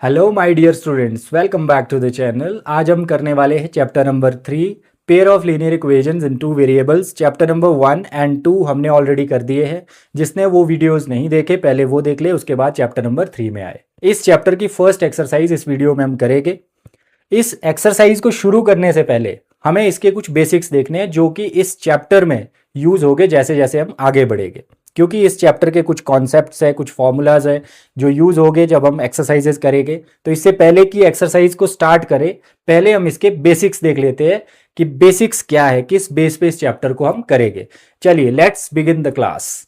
Hello my dear students, welcome back to the channel. आज हम करने वाले हैं chapter number 3 pair of linear equations in two variables. Chapter number 1 and 2 हमने already कर दिए हैं। जिसने वो वीडियोस नहीं देखे पहले वो देख ले, उसके बाद चैप्टर नंबर 3 में आए। इस चैप्टर की फर्स्ट एक्सरसाइज इस वीडियो में हम करेंगे। इस एक्सरसाइज को शुरू करने से पहले हमें इसके कुछ बेसिक्स देखने हैं जो कि इस चैप्टर में यूज होंगे जैसे जैसे हम आगे बढ़ेंगे, क्योंकि इस चैप्टर के कुछ कॉन्सेप्ट्स है, कुछ फॉर्मूलाज है जो यूज होंगे जब हम एक्सरसाइजेस करेंगे। तो इससे पहले कि एक्सरसाइज को स्टार्ट करें, पहले हम इसके बेसिक्स देख लेते हैं कि बेसिक्स क्या है, किस बेस पे इस चैप्टर को हम करेंगे। चलिए let's begin the class.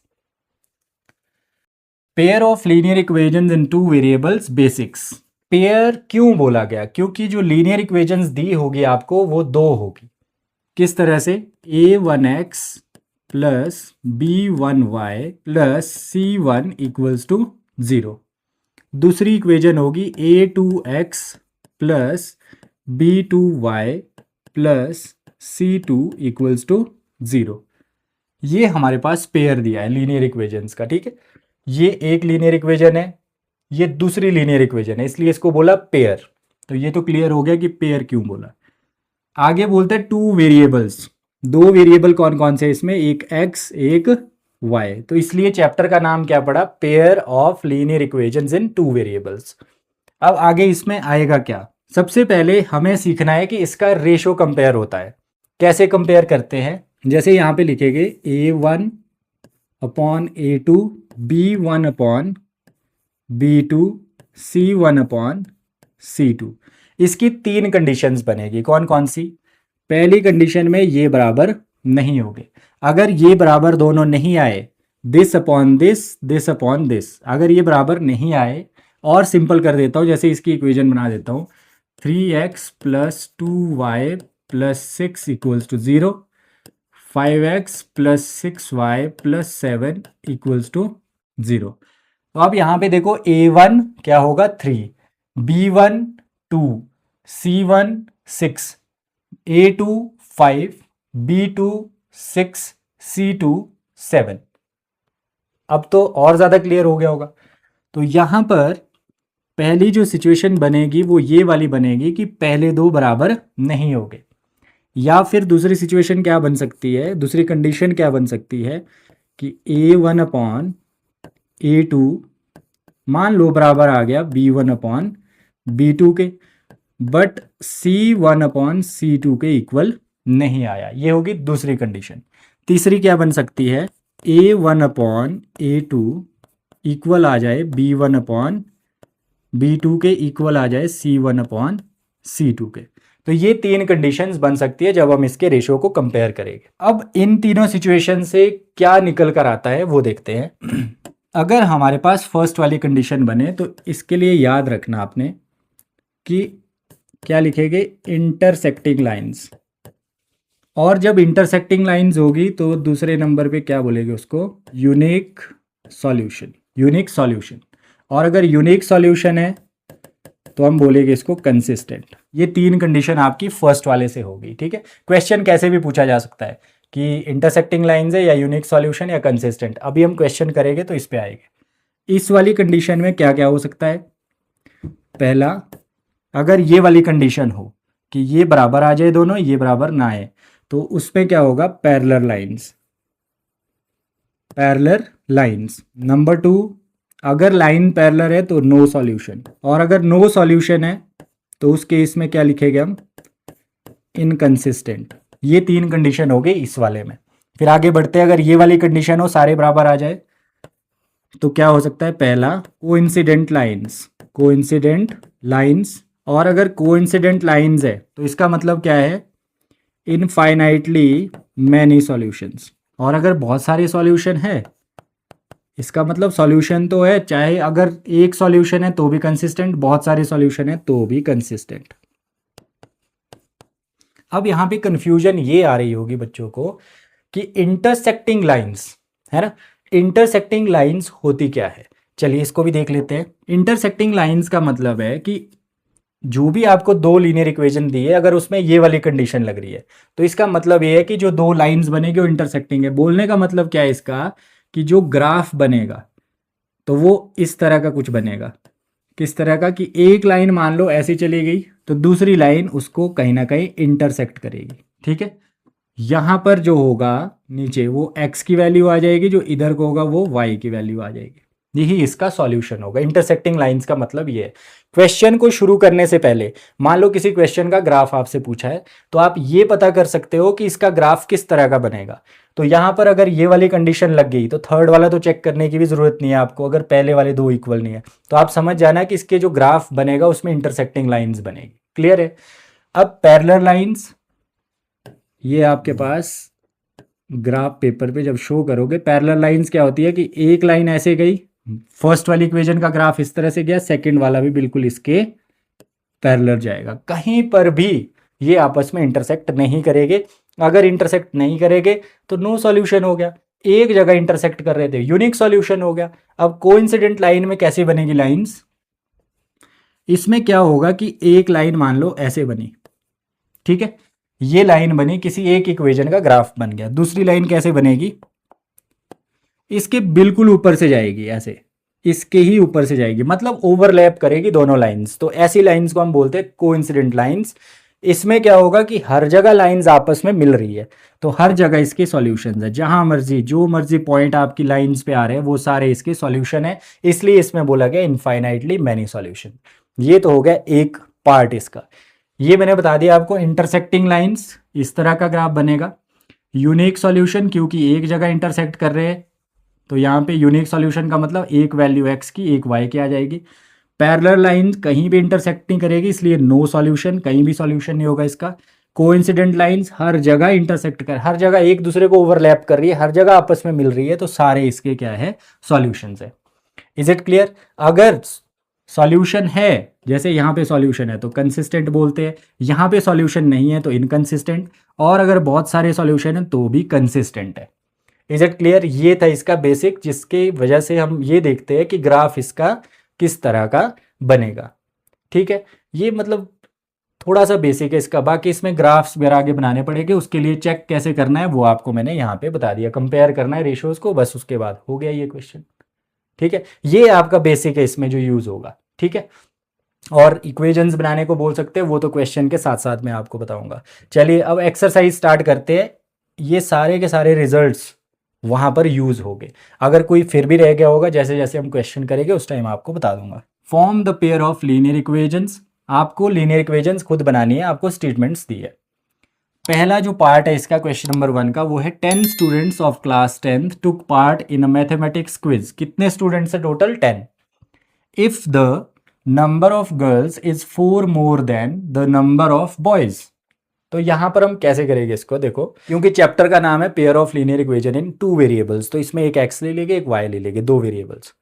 Pair of linear equations in two variables basics. Pair क्यों बोला गया? क्योंकि जो लीनियर इक्वेशंस दी होगी आपको वो दो होगी। किस तरह से? a1x plus b1y plus c1 equals to 0। दूसरी इक्वेशन होगी a2x plus b2y plus c2 equals to 0। ये हमारे पास पेयर दिया है लीनियर इक्वेशंस का, ठीक है। ये एक लीनियर इक्वेशन है, ये दूसरी लीनियर इक्वेशन है, इसलिए इसको बोला पेयर। तो ये तो क्लियर हो गया कि पेयर क्यों बोला। आगे बोलते हैं टू वेरिएबल्स। दो वेरिएबल कौन कौन से इसमें? एक x एक y। तो इसलिए चैप्टर का नाम क्या पड़ा? Pair of linear equations in two variables. अब आगे इसमें आएगा क्या? सबसे पहले हमें सीखना है कि इसका रेशो कंपेयर होता है। कैसे कंपेयर करते हैं? जैसे यहाँ पे लिखेंगे a1 upon a2 b1 upon b2 c1 upon c2। इसकी तीन कंडीशंस बनेगी। कौन कौन सी? पहली कंडीशन में ये बराबर नहीं होंगे। अगर ये बराबर दोनों नहीं आए, this upon this, this upon this, अगर ये बराबर नहीं आए, और सिंपल कर देता हूँ, जैसे इसकी इक्वेशन बना देता हूँ 3x plus 2y plus 6 equals to 0, 5x plus 6y plus 7 equals to 0। तो अब यहाँ पे देखो a1 क्या होगा? 3, b1 2, c1 6, a2 5, b2 6, c2 7। अब तो और ज़्यादा क्लियर हो गया होगा। तो यहाँ पर पहली जो सिचुएशन बनेगी वो ये वाली बनेगी कि पहले दो बराबर नहीं होंगे। या फिर दूसरी सिचुएशन क्या बन सकती है? दूसरी कंडीशन क्या बन सकती है कि a1 अपॉन a2 मान लो बराबर आ गया b1 अपॉन b2 के, बट c1 अपॉन c2 के इक्वल नहीं आया। ये होगी दूसरी कंडीशन। तीसरी क्या बन सकती है? a1 अपॉन a2 इक्वल आ जाए b1 अपॉन b2 के, इक्वल आ जाए c1 अपॉन c2 के। तो ये तीन कंडीशंस बन सकती है जब हम इसके रेशो को कंपेयर करेंगे। अब इन तीनों सिचुएशन से क्या निकल कर आता है वो देखते हैं। अगर हमारे पास फर्स्ट वाली कंडीशन बने तो इसके लिए याद रखना आपने कि क्या लिखेंगे? Intersecting lines. और जब इंटरसेक्टिंग लाइंस होगी तो दूसरे नंबर पे क्या बोलेंगे उसको? Unique solution. Unique solution. और अगर यूनिक सॉल्यूशन है तो हम बोलेंगे इसको कंसिस्टेंट। ये तीन कंडीशन आपकी फर्स्ट वाले से होगी, ठीक है। क्वेश्चन कैसे भी पूछा जा सकता है कि इंटरसेक्टिंग लाइंस है या यूनिक सॉल्यूशन या कंसिस्टेंट। अभी हम क्वेश्चन करेंगे तो इस पे आएंगे। इस वाली कंडीशन में क्या क्या हो सकता है? पहला, अगर ये वाली कंडीशन हो कि ये बराबर आ जाए दोनों, ये बराबर ना आए, तो उसमें क्या होगा? Parallel lines. Parallel lines. Number 2, अगर लाइन पैरेलल है तो नो सॉल्यूशन। और अगर नो सॉल्यूशन है तो उस केस में क्या लिखेंगे हम? इनकंसिस्टेंट। ये तीन कंडीशन हो गई इस वाले में। फिर आगे बढ़ते हैं। अगर ये वाली कंडीशन हो, सारे बराबर आ जाए, तो क्या हो सकता है? पहला, कोइंसिडेंट लाइंस। Coincident lines. और अगर कोइंसिडेंट लाइंस है तो इसका मतलब क्या है? Infinitely many solutions. और अगर बहुत सारे सॉल्यूशन है, इसका मतलब सॉल्यूशन तो है, चाहे अगर एक सॉल्यूशन है तो भी कंसिस्टेंट, बहुत सारे सॉल्यूशन है तो भी कंसिस्टेंट। अब यहाँ पे कंफ्यूजन ये आ रही होगी बच्चों को कि इंटरसेक्टिंग लाइंस है ना, इंटरसेक्टिंग लाइंस होती क्या है? चलिए इसको भी देख लेते हैं। इंटरसेक्टिंग लाइंस का मतलब है कि जो भी आपको दो लीनियर इक्वेशन दी है, अगर उसमें ये वाली कंडीशन लग रही है तो इसका मतलब ये है कि जो दो लाइंस बनेगी वो इंटरसेक्टिंग है। बोलने का मतलब क्या है इसका? कि जो ग्राफ बनेगा तो वो इस तरह का कुछ बनेगा। किस तरह का कि एक लाइन मान लो ऐसे चली गई तो दूसरी लाइन उसको कहीं ना कहीं इंटरसेक्ट करेगी, ठीक है। यहाँ पर जो होगा नीचे वो x की वैल्यू आ जाएगी, जो इधर को होगा वो y की वैल्यू आ जाएगी। यही इसका सॉल्यूशन होगा। इंटरसेक्टिंग लाइंस का मतलब ये है। क्वेश्चन को शुरू करने से पहले मान लो किसी क्वेश्चन का ग्राफ आपसे पूछा है, तो आप ये पता कर सकते हो कि इसका ग्राफ किस तरह का बनेगा। तो यहाँ पर अगर ये वाली कंडीशन लग गई तो थर्ड वाला तो चेक करने की भी जरूरत नहीं है आपको, अगर पहले वाले दो इक्वल नहीं है तो आप समझ जाना कि इसके जो ग्राफ बनेगा उसमें इंटरसेक्टिंग लाइन्स बनेगी। क्लियर है। अब पैरेलल लाइन्स, ये आपके पास ग्राफ पेपर पे जब शो करोगे, पैरेलल लाइंस क्या होती है कि एक लाइन ऐसे गई, फर्स्ट वाली इक्वेशन का ग्राफ इस तरह से गया, सेकंड वाला भी बिल्कुल इसके पैरेलल जाएगा। कहीं पर भी ये आपस में इंटरसेक्ट नहीं करेंगे। अगर इंटरसेक्ट नहीं करेंगे तो नो सॉल्यूशन हो गया। एक जगह इंटरसेक्ट कर रहे थे, यूनिक सॉल्यूशन हो गया। अब कोइंसिडेंट लाइन में कैसे बनेगी लाइंस, इसमें क्या होगा कि एक लाइन मान लो ऐसे बनी, ठीक है, ये लाइन बनी, किसी एक इक्वेशन का ग्राफ बन गया। दूसरी लाइन कैसे बनेगी, इसके बिल्कुल ऊपर से जाएगी, ऐसे इसके ही ऊपर से जाएगी, मतलब ओवरलैप करेगी दोनों लाइंस। तो ऐसी लाइंस को हम बोलते हैं कोइंसिडेंट लाइंस। इसमें क्या होगा कि हर जगह लाइंस आपस में मिल रही है, तो हर जगह इसके सॉल्यूशंस है। जहां मर्जी जो मर्जी पॉइंट आपकी लाइंस पे आ रहे हैं वो सारे इसके सॉल्यूशन है, इसलिए इसमें बोला गया इनफाइनाइटली मैनी सॉल्यूशन। ये तो हो गया एक पार्ट इसका। ये मैंने बता दिया आपको, इंटरसेक्टिंग लाइंस इस तरह का ग्राफ बनेगा। यूनिक सॉल्यूशन, क्योंकि एक जगह इंटरसेक्ट कर रहे हैं तो यहाँ पे यूनिक सॉल्यूशन का मतलब एक वैल्यू x की एक y की आ जाएगी। पैरेलल लाइन कहीं भी इंटरसेक्ट नहीं करेगी, इसलिए नो सॉल्यूशन, कहीं भी सॉल्यूशन नहीं होगा इसका। कोइंसिडेंट लाइंस हर जगह इंटरसेक्ट कर, हर जगह एक दूसरे को ओवरलैप कर रही है, हर जगह आपस में मिल रही है, तो सारे इसके क्या है, सॉल्यूशंस है। Is it clear. अगर सॉल्यूशन है, जैसे यहाँ पे सॉल्यूशन है तो कंसिस्टेंट बोलते हैं, यहाँ पे सॉल्यूशन नहीं है तो इनकंसिस्टेंट, और अगर बहुत सारे सॉल्यूशन है तो भी कंसिस्टेंट है। Is it clear. ये था इसका बेसिक, जिसकी वजह से हम ये देखते हैं कि ग्राफ इसका किस तरह का बनेगा। ठीक है, ये मतलब थोड़ा सा बेसिक है इसका। बाकी इसमें ग्राफ्स वगैरह आगे बनाने पड़ेंगे, उसके लिए चेक कैसे करना है वो आपको मैंने यहाँ पे बता दिया। कंपेयर करना है रेशियोज को, बस उसके बाद हो गया ये क्वेश्चन। ठीक है, ये आपका बेसिक है इसमें जो यूज होगा। ठीक है, और इक्वेशंस बनाने को बोल सकते हैं, वो तो क्वेश्चन के साथ साथ मैं आपको बताऊंगा। चलिए अब एक्सरसाइज स्टार्ट करते हैं। ये सारे के सारे रिजल्ट्स वहां पर यूज हो गए। अगर कोई फिर भी रह गया होगा, जैसे जैसे हम क्वेश्चन करेंगे उस टाइम आपको बता दूंगा। Form the pair of linear equations. आपको लीनियर इक्वेशंस खुद बनानी है, आपको स्टेटमेंट्स दी है। पहला जो पार्ट है इसका क्वेश्चन नंबर 1 का, वो है 10 students of class 10th took part in a mathematics quiz. कितने स्टूडेंट्स है total, 10। If the number of girls is 4 more than the number of boys. तो यहां पर हम कैसे करेंगे इसको, देखो, क्योंकि चैप्टर का नाम है pair of linear equation in 2 variables, तो इसमें एक x ले लेंगे एक y ले लेंगे, 2 वेरिएबल्स।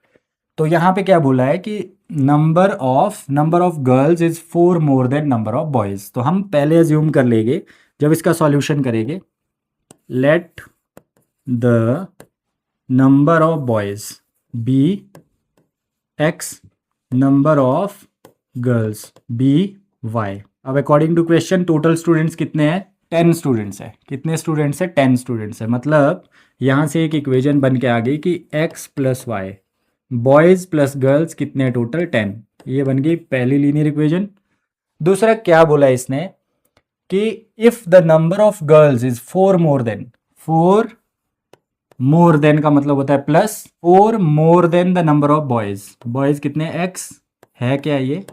तो यहाँ पे क्या बोला है कि number of girls is 4 more than number of boys. तो हम पहले अज्यूम कर लेंगे जब इसका सॉल्यूशन करेंगे, let the number of boys be x, number of girls be y। अब according to question total students कितने हैं, 10 स्टूडेंट्स है। कितने स्टूडेंट्स है, 10 स्टूडेंट्स है। मतलब यहाँ से एक इक्वेशन बन के आ गई कि x plus y, boys plus girls कितने टोटल 10। ये बन गई पहली लीनियर इक्वेशन। दूसरा क्या बोला इसने कि if the number of girls is 4 more than, 4 more than का मतलब होता है plus, 4 more than the number of boys. Boys कितने, x है क्या, ये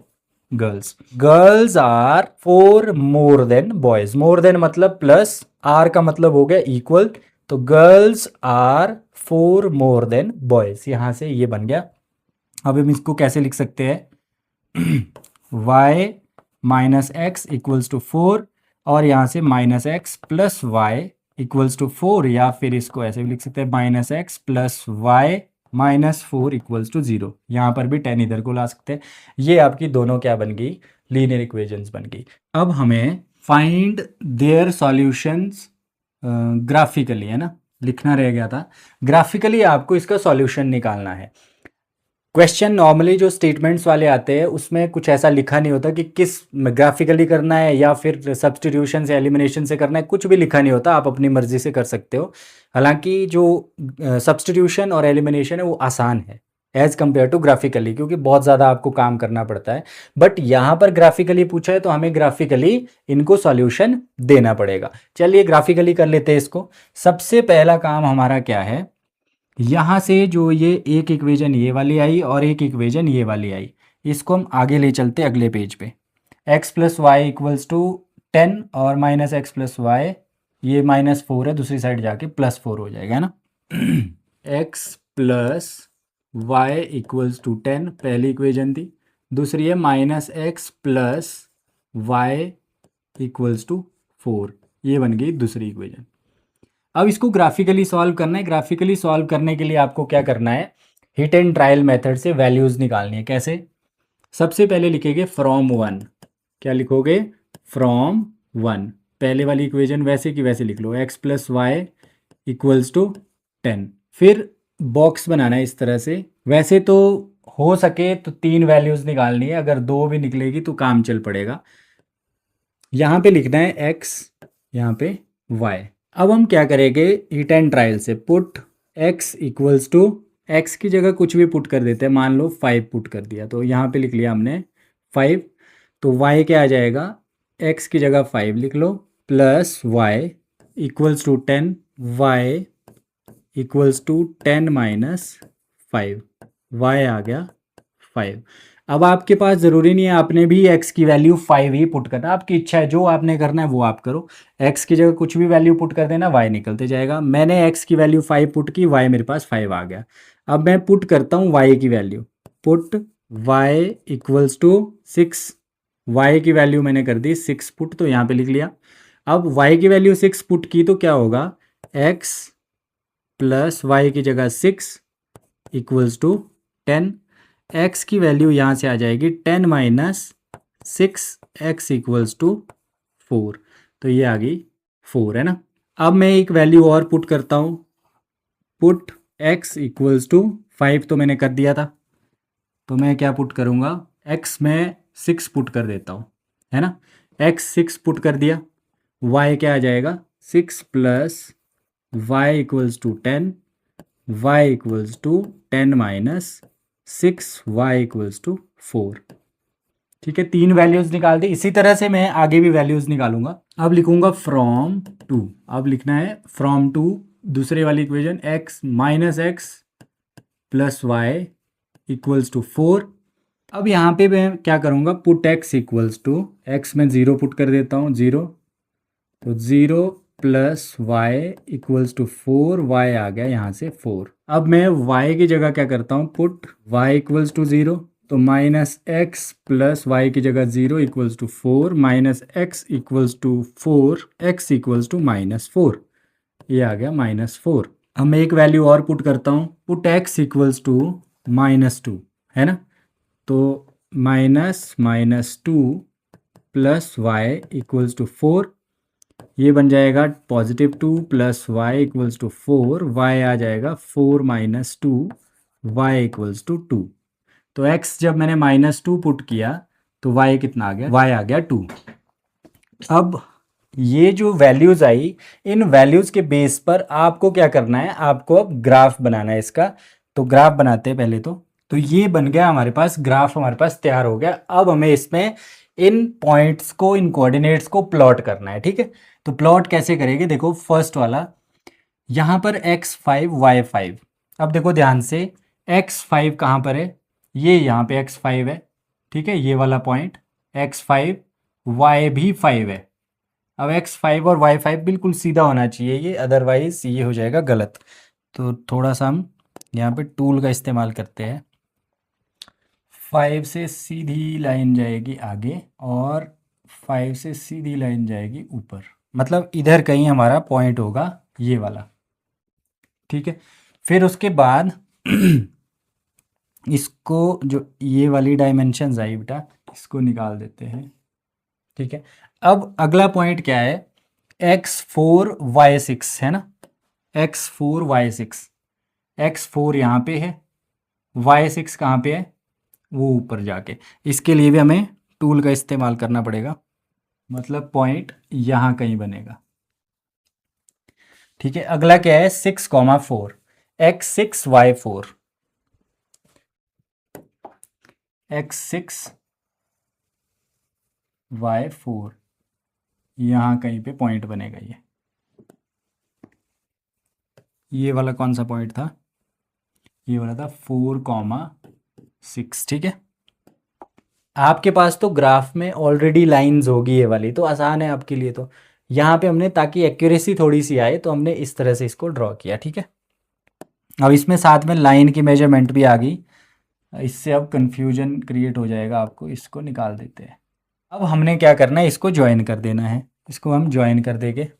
girls are 4 more than boys. More than मतलब प्लस, आर का मतलब हो गया इक्वल, तो girls are 4 more than boys. यहां से ये बन गया। अब हम इसको कैसे लिख सकते हैं, y minus x equals to 4, और यहां से minus x plus Y equals to 4, या फिर इसको ऐसे भी लिख सकते हैं minus x plus y minus 4 equals to 0। यहाँ पर भी 10 इधर को ला सकते हैं। ये आपकी दोनों क्या बन गई, लीनियर इक्वेशंस बन गई। अब हमें फाइंड देयर सॉल्यूशंस ग्राफिकली, है ना, लिखना रह गया था। ग्राफिकली आपको इसका सॉल्यूशन निकालना है। क्वेश्चन नॉर्मली जो स्टेटमेंट्स वाले आते हैं उसमें कुछ ऐसा लिखा नहीं होता कि किस ग्राफिकली करना है या फिर सब्स्टिट्यूशन से एलिमिनेशन से करना है, कुछ भी लिखा नहीं होता, आप अपनी मर्जी से कर सकते हो। हालांकि जो सब्स्टिट्यूशन और एलिमिनेशन है वो आसान है, एज कम्पेयर टू ग्राफिकली, क्योंकि बहुत ज़्यादा आपको काम करना पड़ता है। बट यहाँ पर ग्राफिकली पूछा है तो हमें ग्राफिकली इनको सॉल्यूशन देना पड़ेगा। चलिए ग्राफिकली कर लेते हैं इसको। सबसे पहला काम हमारा क्या है, यहाँ से जो ये एक इक्वेशन ये वाली आई और एक इक्वेशन ये वाली आई, इसको हम आगे ले चलते अगले पेज पे। x plus Y equals to 10 और माइनस एक्स प्लस वाई, ये -4 है, दूसरी साइड जाके +4 हो जाएगा, है ना। x plus Y equals to 10 पहली इक्वेशन थी, दूसरी है -x plus Y equals to 4, ये बन गई दूसरी इक्वेशन। अब इसको ग्राफिकली सॉल्व करना है। ग्राफिकली सॉल्व करने के लिए आपको क्या करना है, हिट एंड ट्रायल मेथड से वैल्यूज़ निकालनी है। कैसे, सबसे पहले लिखेंगे फ्रॉम 1। क्या लिखोगे, फ्रॉम 1। पहले वाली इक्वेशन वैसे की वैसे लिख लो, x plus Y equals to 10। फिर बॉक्स बनाना है इस तरह से। वैसे तो हो सके तो 3 वैल्यूज़ निकालनी है, अगर 2 भी निकलेगी तो काम चल पड़ेगा। यहाँ पे लिखना है x, यहाँ पे y। अब हम क्या करेंगे, हिट एंड ट्रायल से put x equals to, x की जगह कुछ भी पुट कर देते हैं, मान लो 5 पुट कर दिया, तो यहाँ पे लिख लिया हमने 5। तो y क्या आ जाएगा, x की जगह 5 लिख लो, plus y equals to 10, y equals to 10 minus 5, y आ गया 5। अब आपके पास ज़रूरी नहीं है आपने भी x की वैल्यू 5 ही पुट करना, आपकी इच्छा है, जो आपने करना है वो आप करो। x की जगह कुछ भी वैल्यू पुट कर देना, y निकलते जाएगा। मैंने x की वैल्यू 5 पुट की, y मेरे पास 5 आ गया। अब मैं पुट करता हूँ y की value, put y equals to 6, y की वैल्यू मैंने कर दी 6 पुट, तो यहाँ पे लिख लिया। अब y की वैल्यू 6 पुट की तो क्या होगा, x प्लस वाई की जगह 6 इक्वल्स टू 10। x की वैल्यू यहाँ से आ जाएगी 10 माइनस 6, x इक्वल्स टू 4, तो ये आ गई 4, है ना। अब मैं एक वैल्यू और पुट करता हूँ, पुट x इक्वल्स टू 5 तो मैंने कर दिया था, तो मैं क्या पुट करूँगा, x में 6 पुट कर देता हूँ, है ना। x 6 पुट कर दिया, y क्या आ जाएगा, 6 plus y equals to 10, y equals to 10 minus 6, y equals to 4। ठीक है, 3 वैल्यूज़ निकाल दी। इसी तरह से मैं आगे भी वैल्यूज़ निकालूंगा। अब लिखूंगा फ्रॉम 2, अब लिखना है फ्रॉम 2, दूसरे वाली equation x minus x plus Y equals to 4। अब यहाँ पे मैं क्या करूँगा, put x equals to, x में 0 पुट कर देता हूँ, 0, तो 0 plus Y equals to 4, Y आ गया यहाँ से 4। अब मैं y की जगह क्या करता हूँ, पुट y इक्वल्स टू 0, तो माइनस एक्स प्लस वाई की जगह 0 equals to 4, minus x equals to 4, x equals to -4, ये आ गया -4। अब मैं एक वैल्यू और पुट करता हूँ, पुट x इक्वल्स टू -2, है ना, तो -2 प्लस वाई इक्वल्स टू 4, ये बन जाएगा +2 plus Y equals to 4, Y आ जाएगा 4 माइनस 2, वाई इक्वल्स टू 2। तो x जब मैंने -2 पुट किया तो y कितना आ गया, y आ गया 2। अब ये जो वैल्यूज़ आई, इन वैल्यूज़ के बेस पर आपको क्या करना है, आपको अब ग्राफ बनाना है इसका। तो ग्राफ बनाते हैं पहले तो ये बन गया हमारे पास ग्राफ, हमारे पास तैयार हो गया। अब हमें इसमें इन पॉइंट्स को, इन कोऑर्डिनेट्स को प्लॉट करना है। ठीक है, तो प्लॉट कैसे करेंगे, देखो फर्स्ट वाला, यहाँ पर x5 y5। अब देखो ध्यान से, x5 कहाँ पर है, ये यहाँ पे x5 है, ठीक है, ये वाला पॉइंट x5, y भी 5 है। अब x5 और y5 बिल्कुल सीधा होना चाहिए ये, अदरवाइज ये हो जाएगा गलत। तो थोड़ा सा हम यहाँ पे टूल का इस्तेमाल करते हैं। 5 से सीधी लाइन जाएगी आगे और 5 से सीधी लाइन जाएगी ऊपर, मतलब इधर कहीं हमारा पॉइंट होगा ये वाला। ठीक है, फिर उसके बाद इसको, जो ये वाली डायमेंशंस आई बेटा, इसको निकाल देते हैं। ठीक है, अब अगला पॉइंट क्या है, x4 y6 है ना, x4 y6, x4 यहाँ पे है, y6 कहाँ पे है, वो ऊपर जाके। इसके लिए भी हमें टूल का इस्तेमाल करना पड़ेगा, मतलब पॉइंट यहाँ कहीं बनेगा। ठीक है, अगला क्या है 6, 4, x6 y4, x6 y4, यहाँ कहीं पे पॉइंट बनेगा ये वाला कौन सा पॉइंट था, ये वाला था 4,6। ठीक है, आपके पास तो ग्राफ में ऑलरेडी लाइंस होगी ये वाली, तो आसान है आपके लिए। तो यहाँ पे हमने, ताकि एक्यूरेसी थोड़ी सी आए, तो हमने इस तरह से इसको ड्रॉ किया। ठीक है, अब इसमें साथ में लाइन की मेजरमेंट भी आ गई, इससे अब कंफ्यूजन क्रिएट हो जाएगा आपको, इसको निकाल देते हैं। अब हमने क्या करना है, इसको ज्वाइन कर देना है, इसको हम ज्वाइन कर देंगे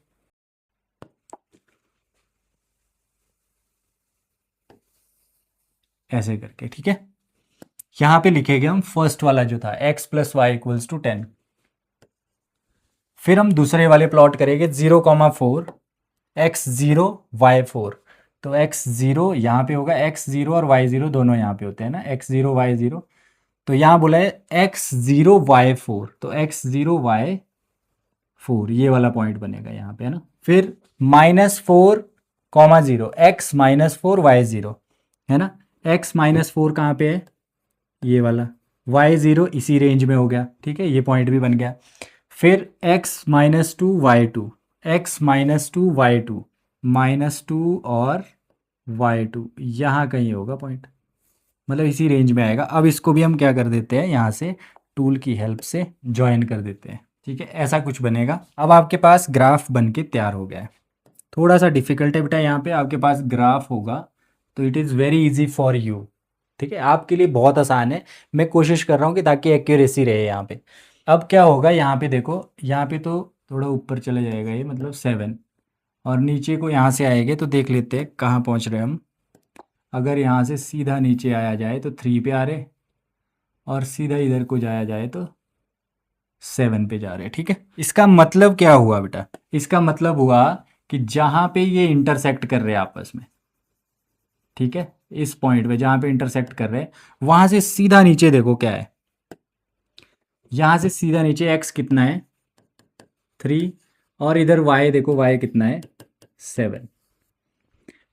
ऐसे करके। ठीक है, यहाँ पे लिखेंगे हम फर्स्ट वाला जो था x + y = 10। फिर हम दूसरे वाले प्लॉट करेंगे 0,4 x0 y4। तो x0 यहाँ पे होगा, x0 और y0 दोनों यहाँ पे होते हैं ना, x0 y0। तो यहाँ बोला है x0 y4, तो x0 y4 ये वाला पॉइंट बनेगा यहाँ पे, है ना। फिर -4,0 x -4 y0, है ना। x -4 कहाँ पे है, ये वाला, y0 इसी रेंज में हो गया। ठीक है, ये पॉइंट भी बन गया। फिर x -2 y2, x -2 y2, -2 और y2 यहाँ कहीं होगा पॉइंट, मतलब इसी रेंज में आएगा। अब इसको भी हम क्या कर देते हैं, यहाँ से टूल की हेल्प से ज्वाइन कर देते हैं। ठीक है, ऐसा कुछ बनेगा। अब आपके पास ग्राफ बन के तैयार हो गया है। थोड़ा सा डिफिकल्ट है बेटा, यहाँ पे आपके पास ग्राफ होगा तो it is very easy for you. ठीक है, आपके लिए बहुत आसान है। मैं कोशिश कर रहा हूँ कि ताकि एक्यूरेसी रहे यहाँ पे। अब क्या होगा, यहाँ पे देखो, यहाँ पे तो थोड़ा ऊपर चले जाएगा ये, मतलब 7, और नीचे को यहाँ से आएंगे तो देख लेते हैं कहाँ पहुँच रहे हैं हम। अगर यहाँ से सीधा नीचे आया जाए तो 3 पे आ रहे, और सीधा इधर को जाया जाए तो 7 पे जा रहे हैं। ठीक है, इसका मतलब क्या हुआ बेटा, इसका मतलब हुआ कि जहाँ पे ये इंटरसेक्ट कर रहे हैं आपस में, ठीक है, इस पॉइंट पे जहाँ पे इंटरसेक्ट कर रहे हैं, वहाँ से सीधा नीचे देखो क्या है, यहाँ से सीधा नीचे x कितना है 3, और इधर y देखो, y कितना है 7।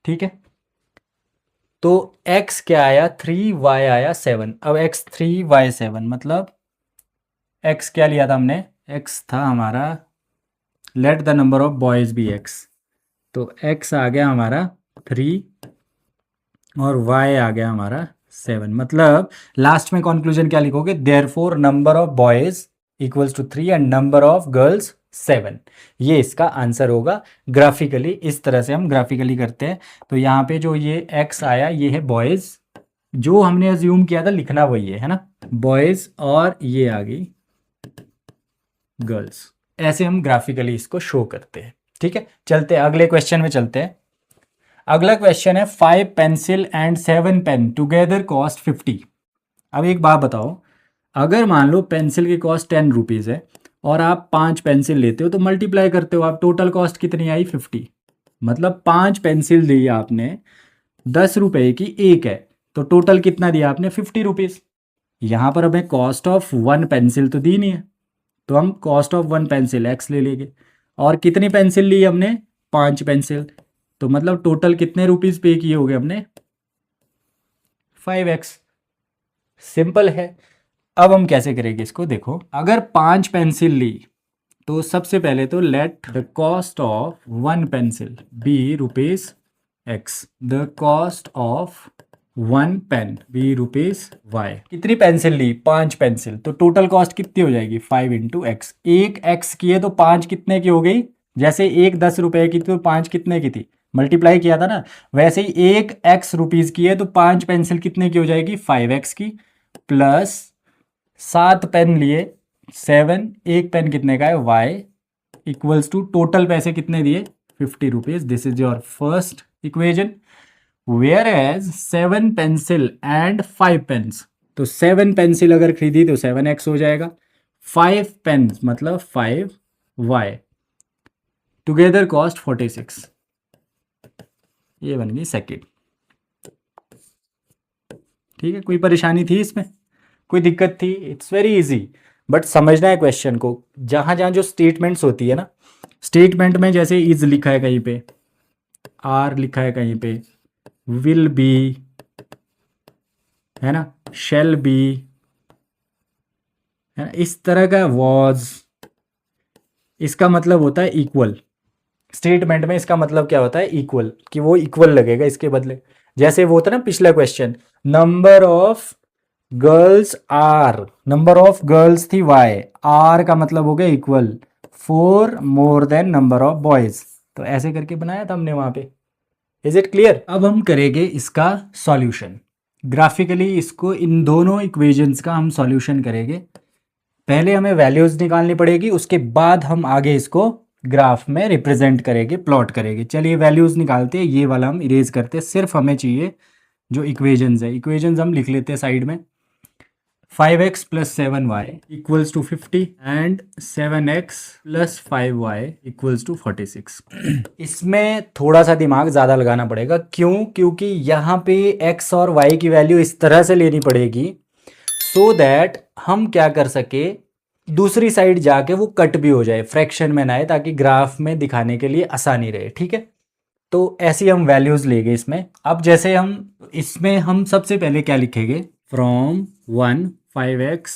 ठीक है, तो x क्या आया 3, y आया 7। अब x 3 y 7, मतलब x क्या लिया था हमने, x था हमारा, let the number of boys be x, तो x आ गया हमारा 3 और y आ गया हमारा 7। मतलब लास्ट में कंक्लूजन क्या लिखोगे, therefore number of boys equals to 3 and number of girls 7। ये इसका आंसर होगा ग्राफिकली। इस तरह से हम ग्राफिकली करते हैं। तो यहाँ पे जो ये x आया ये है बॉयज, जो हमने अज्यूम किया था लिखना वही है ना, बॉयज, और ये आ गई गर्ल्स। ऐसे हम ग्राफिकली इसको शो करते हैं। ठीक है, चलते हैं अगले क्वेश्चन में चलते हैं। अगला क्वेश्चन है 5 pencil and 7 pen together cost 50। अब एक बात बताओ, अगर मान लो पेंसिल की कॉस्ट 10 रुपीज़ है और आप 5 पेंसिल लेते हो तो मल्टीप्लाई करते हो आप, टोटल कॉस्ट कितनी आई 50। मतलब 5 पेंसिल दी आपने 10 रुपए की एक है, तो टोटल कितना दिया आपने 50 रुपीज़। यहाँ पर हमें कॉस्ट ऑफ 1 पेंसिल तो दी नहीं है, तो हम कॉस्ट ऑफ 1 पेंसिल x ले लेंगे। और कितनी पेंसिल ली हमने, 5 पेंसिल, तो मतलब टोटल कितने रुपीज़ पे किए हो गए हमने 5x। सिंपल है। अब हम कैसे करेंगे इसको, देखो, अगर 5 पेंसिल ली तो सबसे पहले तो let the cost of 1 pencil be rupees x, the cost of 1 pen be rupees y। कितनी पेंसिल ली, 5 पेंसिल, तो टोटल कॉस्ट कितनी हो जाएगी 5 × x। एक x की है तो 5 कितने की हो गई, जैसे एक 10 रुपए की तो 5 कितने की थी, मल्टीप्लाई किया था ना, वैसे ही एक x रुपीज़ की है तो 5 पेंसिल कितने की हो जाएगी 5x की, प्लस 7 पेन लिए 7, एक पेन कितने का है y, इक्वल्स टू टोटल पैसे कितने दिए 50 rupees. This is your first equation. Where as 7 pencil and 5 pens, तो 7 पेंसिल अगर खरीदी तो 7x हो जाएगा, 5 पेन्स मतलब 5y, टुगेदर कॉस्ट 46। ये बन गई सेकेंड। ठीक है, कोई परेशानी थी इसमें, कोई दिक्कत थी, इट्स वेरी इजी, बट समझना है क्वेश्चन को। जहाँ जहाँ जो स्टेटमेंट्स होती है ना, स्टेटमेंट में जैसे इज लिखा है कहीं पे, आर लिखा है कहीं पे, विल बी, है ना, शेल बी, है ना। इस तरह का वॉज, इसका मतलब होता है इक्वल। स्टेटमेंट में इसका मतलब क्या होता है, इक्वल, कि वो इक्वल लगेगा इसके बदले। जैसे वो होता है ना पिछला question, number of girls are, number of girls थी वाई, आर का मतलब हो गया equal, 4 more than number of boys. तो ऐसे करके बनाया था हमने वहां पे। Is it clear? अब हम करेंगे इसका सॉल्यूशन ग्राफिकली। इसको, इन दोनों इक्वेशंस का हम सॉल्यूशन करेंगे। पहले हमें वैल्यूज निकालनी पड़ेगी, उसके बाद हम आगे इसको ग्राफ में रिप्रेजेंट करेंगे, प्लॉट करेंगे। चलिए वैल्यूज निकालते हैं, ये वाला हम इरेज करते हैं। सिर्फ हमें चाहिए जो इक्वेशंस है, इक्वेशंस हम लिख लेते हैं साइड में। 5x plus 7y equals to 50 and 7x plus 5y equals to 46। इसमें थोड़ा सा दिमाग ज़्यादा लगाना पड़ेगा। क्यों? क्योंकि यहाँ पे x और y की वैल्यू इस तरह से लेनी पड़ेगी सो दैट हम क्या कर सके, दूसरी साइड जाके वो कट भी हो जाए, फ्रैक्शन में ना आए, ताकि ग्राफ में दिखाने के लिए आसानी रहे। ठीक है, तो ऐसी हम वैल्यूज लेंगे इसमें। अब जैसे हम इसमें हम सबसे पहले क्या लिखेंगे, from 1 5x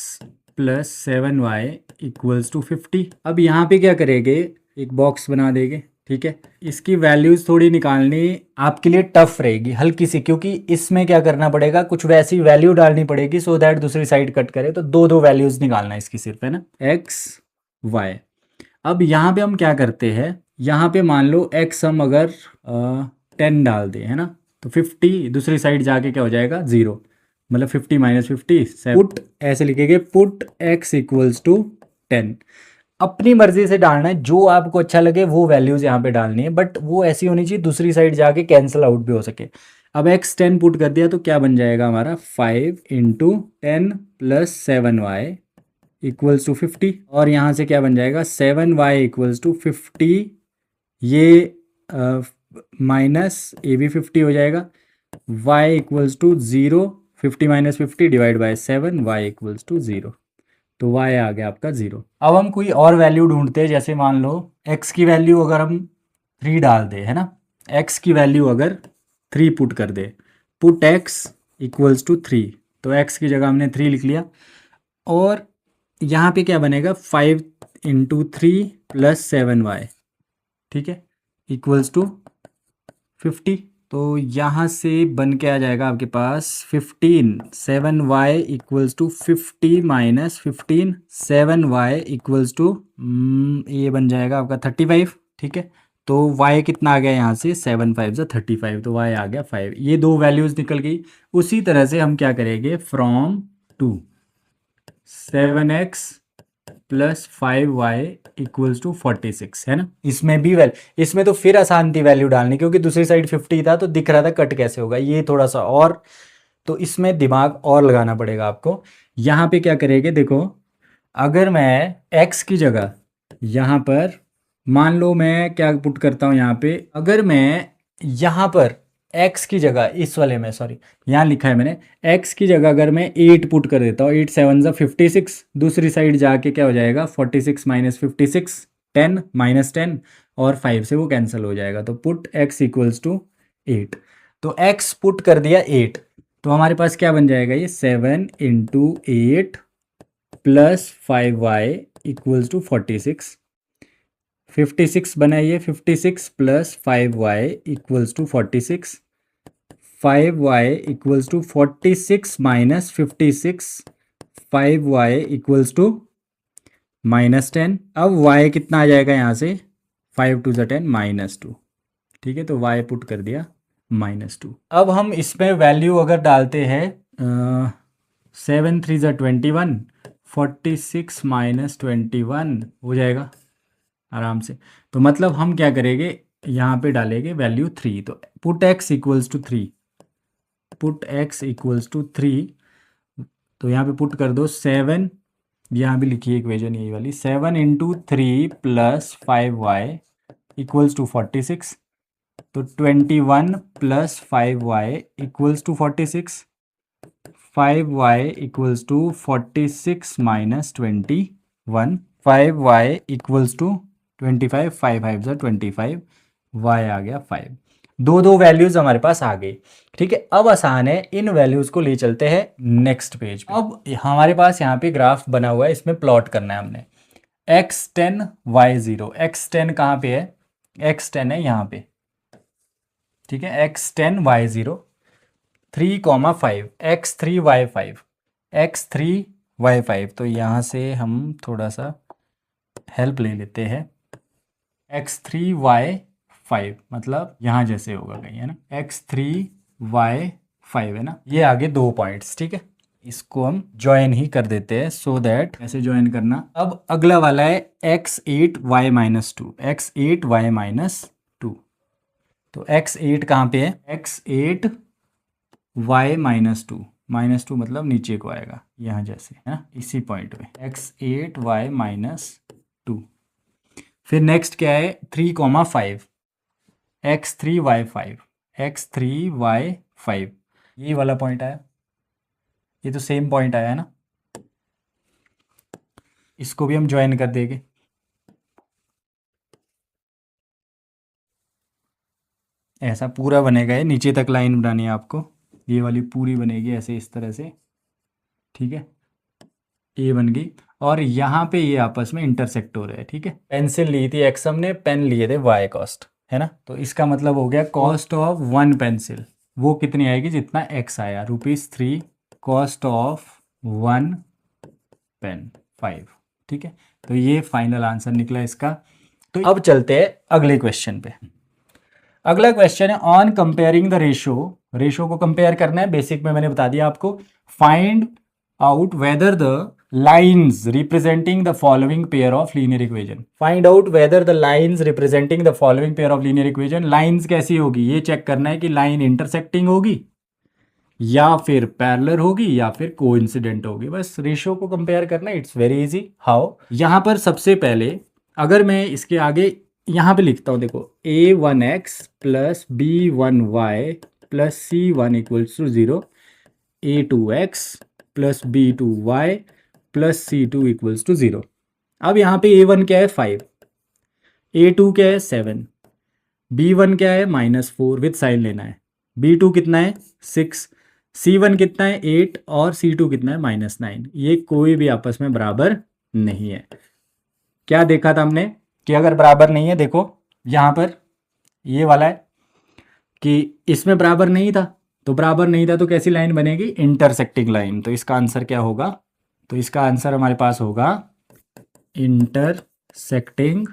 plus 7y equals to 50। अब यहाँ पे क्या करेंगे, एक बॉक्स बना देंगे। ठीक है, इसकी वैल्यूज थोड़ी निकालनी आपके लिए टफ रहेगी, हल्की सी, क्योंकि इसमें क्या करना पड़ेगा, कुछ वैसी वैल्यू डालनी पड़ेगी सो दैट दूसरी साइड कट करे। तो दो दो वैल्यूज निकालना है इसकी सिर्फ, है ना, x y। अब यहाँ पे हम क्या करते हैं, यहाँ पे मान लो x हम अगर 10 डाल दें, है ना, तो 50 दूसरी साइड जाके क्या हो जाएगा, 0, मतलब 50 माइनस 50 पुट, ऐसे लिखेंगे पुट x इक्वल्स टू 10। अपनी मर्जी से डालना है, जो आपको अच्छा लगे वो वैल्यूज यहाँ पे डालनी है, बट वो ऐसी होनी चाहिए दूसरी साइड जाके कैंसिल आउट भी हो सके। अब x 10 पुट कर दिया तो क्या बन जाएगा हमारा, 5 into 10 plus 7y equals to 50। और यहाँ से क्या बन जाएगा, 7y इक्वल्स टू 50, ये माइनस ए भी 50 हो जाएगा, y equals to 0, 50 minus 50 divide by 7, y equals to 0। तो y आ गया आपका 0। अब हम कोई और वैल्यू ढूंढते हैं, जैसे मान लो x की वैल्यू अगर हम 3 डाल दें, है ना, x की वैल्यू अगर 3 पुट कर दे, पुट x इक्वल्स टू 3, तो x की जगह हमने 3 लिख लिया। और यहाँ पे क्या बनेगा, 5 इंटू 3 प्लस 7y, ठीक है, इक्वल्स टू 50। तो यहाँ से बन के आ जाएगा आपके पास 15, 7y equals to 50 minus 15, 7y equals to ये बन जाएगा आपका 35। ठीक है, तो y कितना आ गया यहाँ से, 7 5 जा 35, तो y आ गया 5। ये दो वैल्यूज़ निकल गई। उसी तरह से हम क्या करेंगे, from 2 7x plus 5y equals to 46, है ना। इसमें भी इसमें तो फिर आसान थी वैल्यू डालनी, क्योंकि दूसरी साइड 50 था तो दिख रहा था कट कैसे होगा, ये थोड़ा सा और, तो इसमें दिमाग और लगाना पड़ेगा आपको। यहाँ पे क्या करेंगे, देखो, अगर मैं x की जगह यहाँ पर मान लो मैं क्या पुट करता हूँ यहाँ पे, अगर मैं यहाँ पर x की जगह, इस वाले में, सॉरी यहाँ लिखा है मैंने, x की जगह अगर मैं 8 पुट कर देता हूँ, 8 7 जा 56, दूसरी साइड जाके क्या हो जाएगा, 46 माइनस 56, 10 माइनस 10, और 5 से वो कैंसिल हो जाएगा। तो पुट x इक्वल्स टू 8, तो x पुट कर दिया 8, तो हमारे पास क्या बन जाएगा, ये 7 into 8 plus 5y equals to 46, 56 बना, ये 56 plus 5y equals to 46, 5y equals to 46 minus 56, 5y equals to minus 10। अब y कितना आ जाएगा यहाँ से, 5 2 ज़ा 10 माइनस 2। ठीक है, तो y पुट कर दिया -2। अब हम इसमें वैल्यू अगर डालते हैं 7 3 ज़ा 21, 46 माइनस 21 हो जाएगा आराम से। तो मतलब हम क्या करेंगे, यहाँ पे डालेंगे वैल्यू 3, तो put x equals to 3, put x equals to 3, तो यहाँ पे पुट कर दो 7, यहाँ भी लिखिए इक्वेशन यही वाली, 7 into 3 plus 5y equals to 46, तो 21 plus 5y equals to 46, 5y equals to 46 minus 21, 5y equals to 25, 5 5 जा 25, y आ गया 5। दो दो वैल्यूज हमारे पास आ गई। ठीक है, अब आसान है, इन वैल्यूज को ले चलते हैं नेक्स्ट पेज पे। अब हमारे पास यहाँ पे ग्राफ बना हुआ है, इसमें प्लॉट करना है हमने x10 y0। x10 कहाँ पे है? x10 है यहाँ पे। ठीक है, x10 y0 3,5 x3 y5 x3 y5। तो यहाँ से हम थोड़ा सा हेल्प ले लेते हैं। x3 y5 मतलब यहाँ जैसे होगा कहीं, है ना, x3 y5 है ना, ये आगे 2 पॉइंट्स। ठीक है, इसको हम ज्वाइन ही कर देते हैं सो दैट ऐसे ज्वाइन करना। अब अगला वाला है x8y-2 x8y-2। तो x8 कहाँ पे है? x8y-2 -2 मतलब नीचे को आएगा यहाँ जैसे, है ना, इसी पॉइंट पे x8y-2। फिर नेक्स्ट क्या है? 3,5 x3y5 x3y5, ये वाला पॉइंट आया, ये तो सेम पॉइंट आया है ना, इसको भी हम ज्वाइन कर देंगे। ऐसा पूरा बनेगा, ये नीचे तक लाइन बनानी है आपको, ये वाली पूरी बनेगी ऐसे इस तरह से। ठीक है, ये बन गई और यहाँ पे ये आपस में इंटरसेक्ट हो रहे हैं। ठीक है, पेंसिल ली थी एक्स, हमने पेन लिए थे वाई कॉस्ट, है ना, तो इसका मतलब हो गया कॉस्ट ऑफ 1 पेंसिल वो कितनी आएगी? जितना एक्स आया, ₹3। Cost of 1 pen 5। ठीक है, तो ये फाइनल आंसर निकला इसका। तो अब चलते हैं अगले क्वेश्चन पे। अगला क्वेश्चन है ऑन कंपेयरिंग द रेशो को कंपेयर करना है। बेसिक में मैंने बता दिया आपको, find out whether the lines representing the following pair of linear equation. Find out whether the lines representing the following pair of linear equation. Lines कैसी होगी ये चेक करना है कि लाइन इंटरसेक्टिंग होगी या फिर पैरेलल होगी या फिर कोइंसिडेंट होगी। बस रेशियो को कंपेयर करना, इट्स वेरी इजी। हाउ? यहाँ पर सबसे पहले अगर मैं इसके आगे यहाँ पे लिखता हूँ, देखो a1x plus b1y plus c1 equals to 0, a2x plus b2y plus c2 equals to 0। अब यहाँ पे a1 क्या है? 5, a2 क्या है? 7, b1 क्या है? -4 विथ साइन लेना है, b2 कितना है? 6, c1 कितना है? 8 और c2 कितना है? -9। ये कोई भी आपस में बराबर नहीं है। क्या देखा था हमने कि अगर बराबर नहीं है, देखो यहाँ पर ये वाला है कि इसमें बराबर नहीं था, तो बराबर नहीं था तो कैसी लाइन बनेगी? Intersecting line. तो इसका आंसर क्या होगा? तो इसका आंसर हमारे पास होगा इंटरसेक्टिंग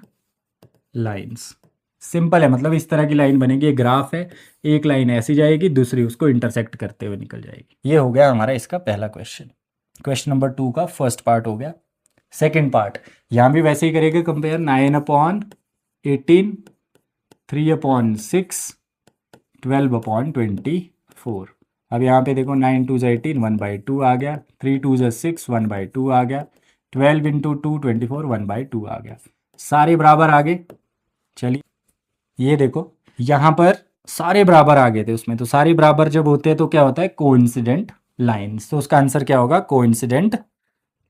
लाइन्स। सिंपल है, मतलब इस तरह की लाइन बनेगी, एक ग्राफ है, एक लाइन ऐसी जाएगी, दूसरी उसको इंटरसेक्ट करते हुए निकल जाएगी। ये हो गया हमारा इसका पहला क्वेश्चन। क्वेश्चन नंबर 2 का फर्स्ट पार्ट हो गया। सेकेंड पार्ट यहाँ भी वैसे ही करेंगे कंपेयर। 9/18, 3/6, 12/24। अब यहाँ पे देखो 9 2 18 1/2 आ गया, 3 2 6 1/2 आ गया, 12 × 2 24 1/2 आ गया। सारे बराबर आ गए। चलिए ये देखो यहाँ पर सारे बराबर आ गए थे उसमें, तो सारे बराबर जब होते हैं तो क्या होता है? Coincident lines. तो उसका आंसर क्या होगा? Coincident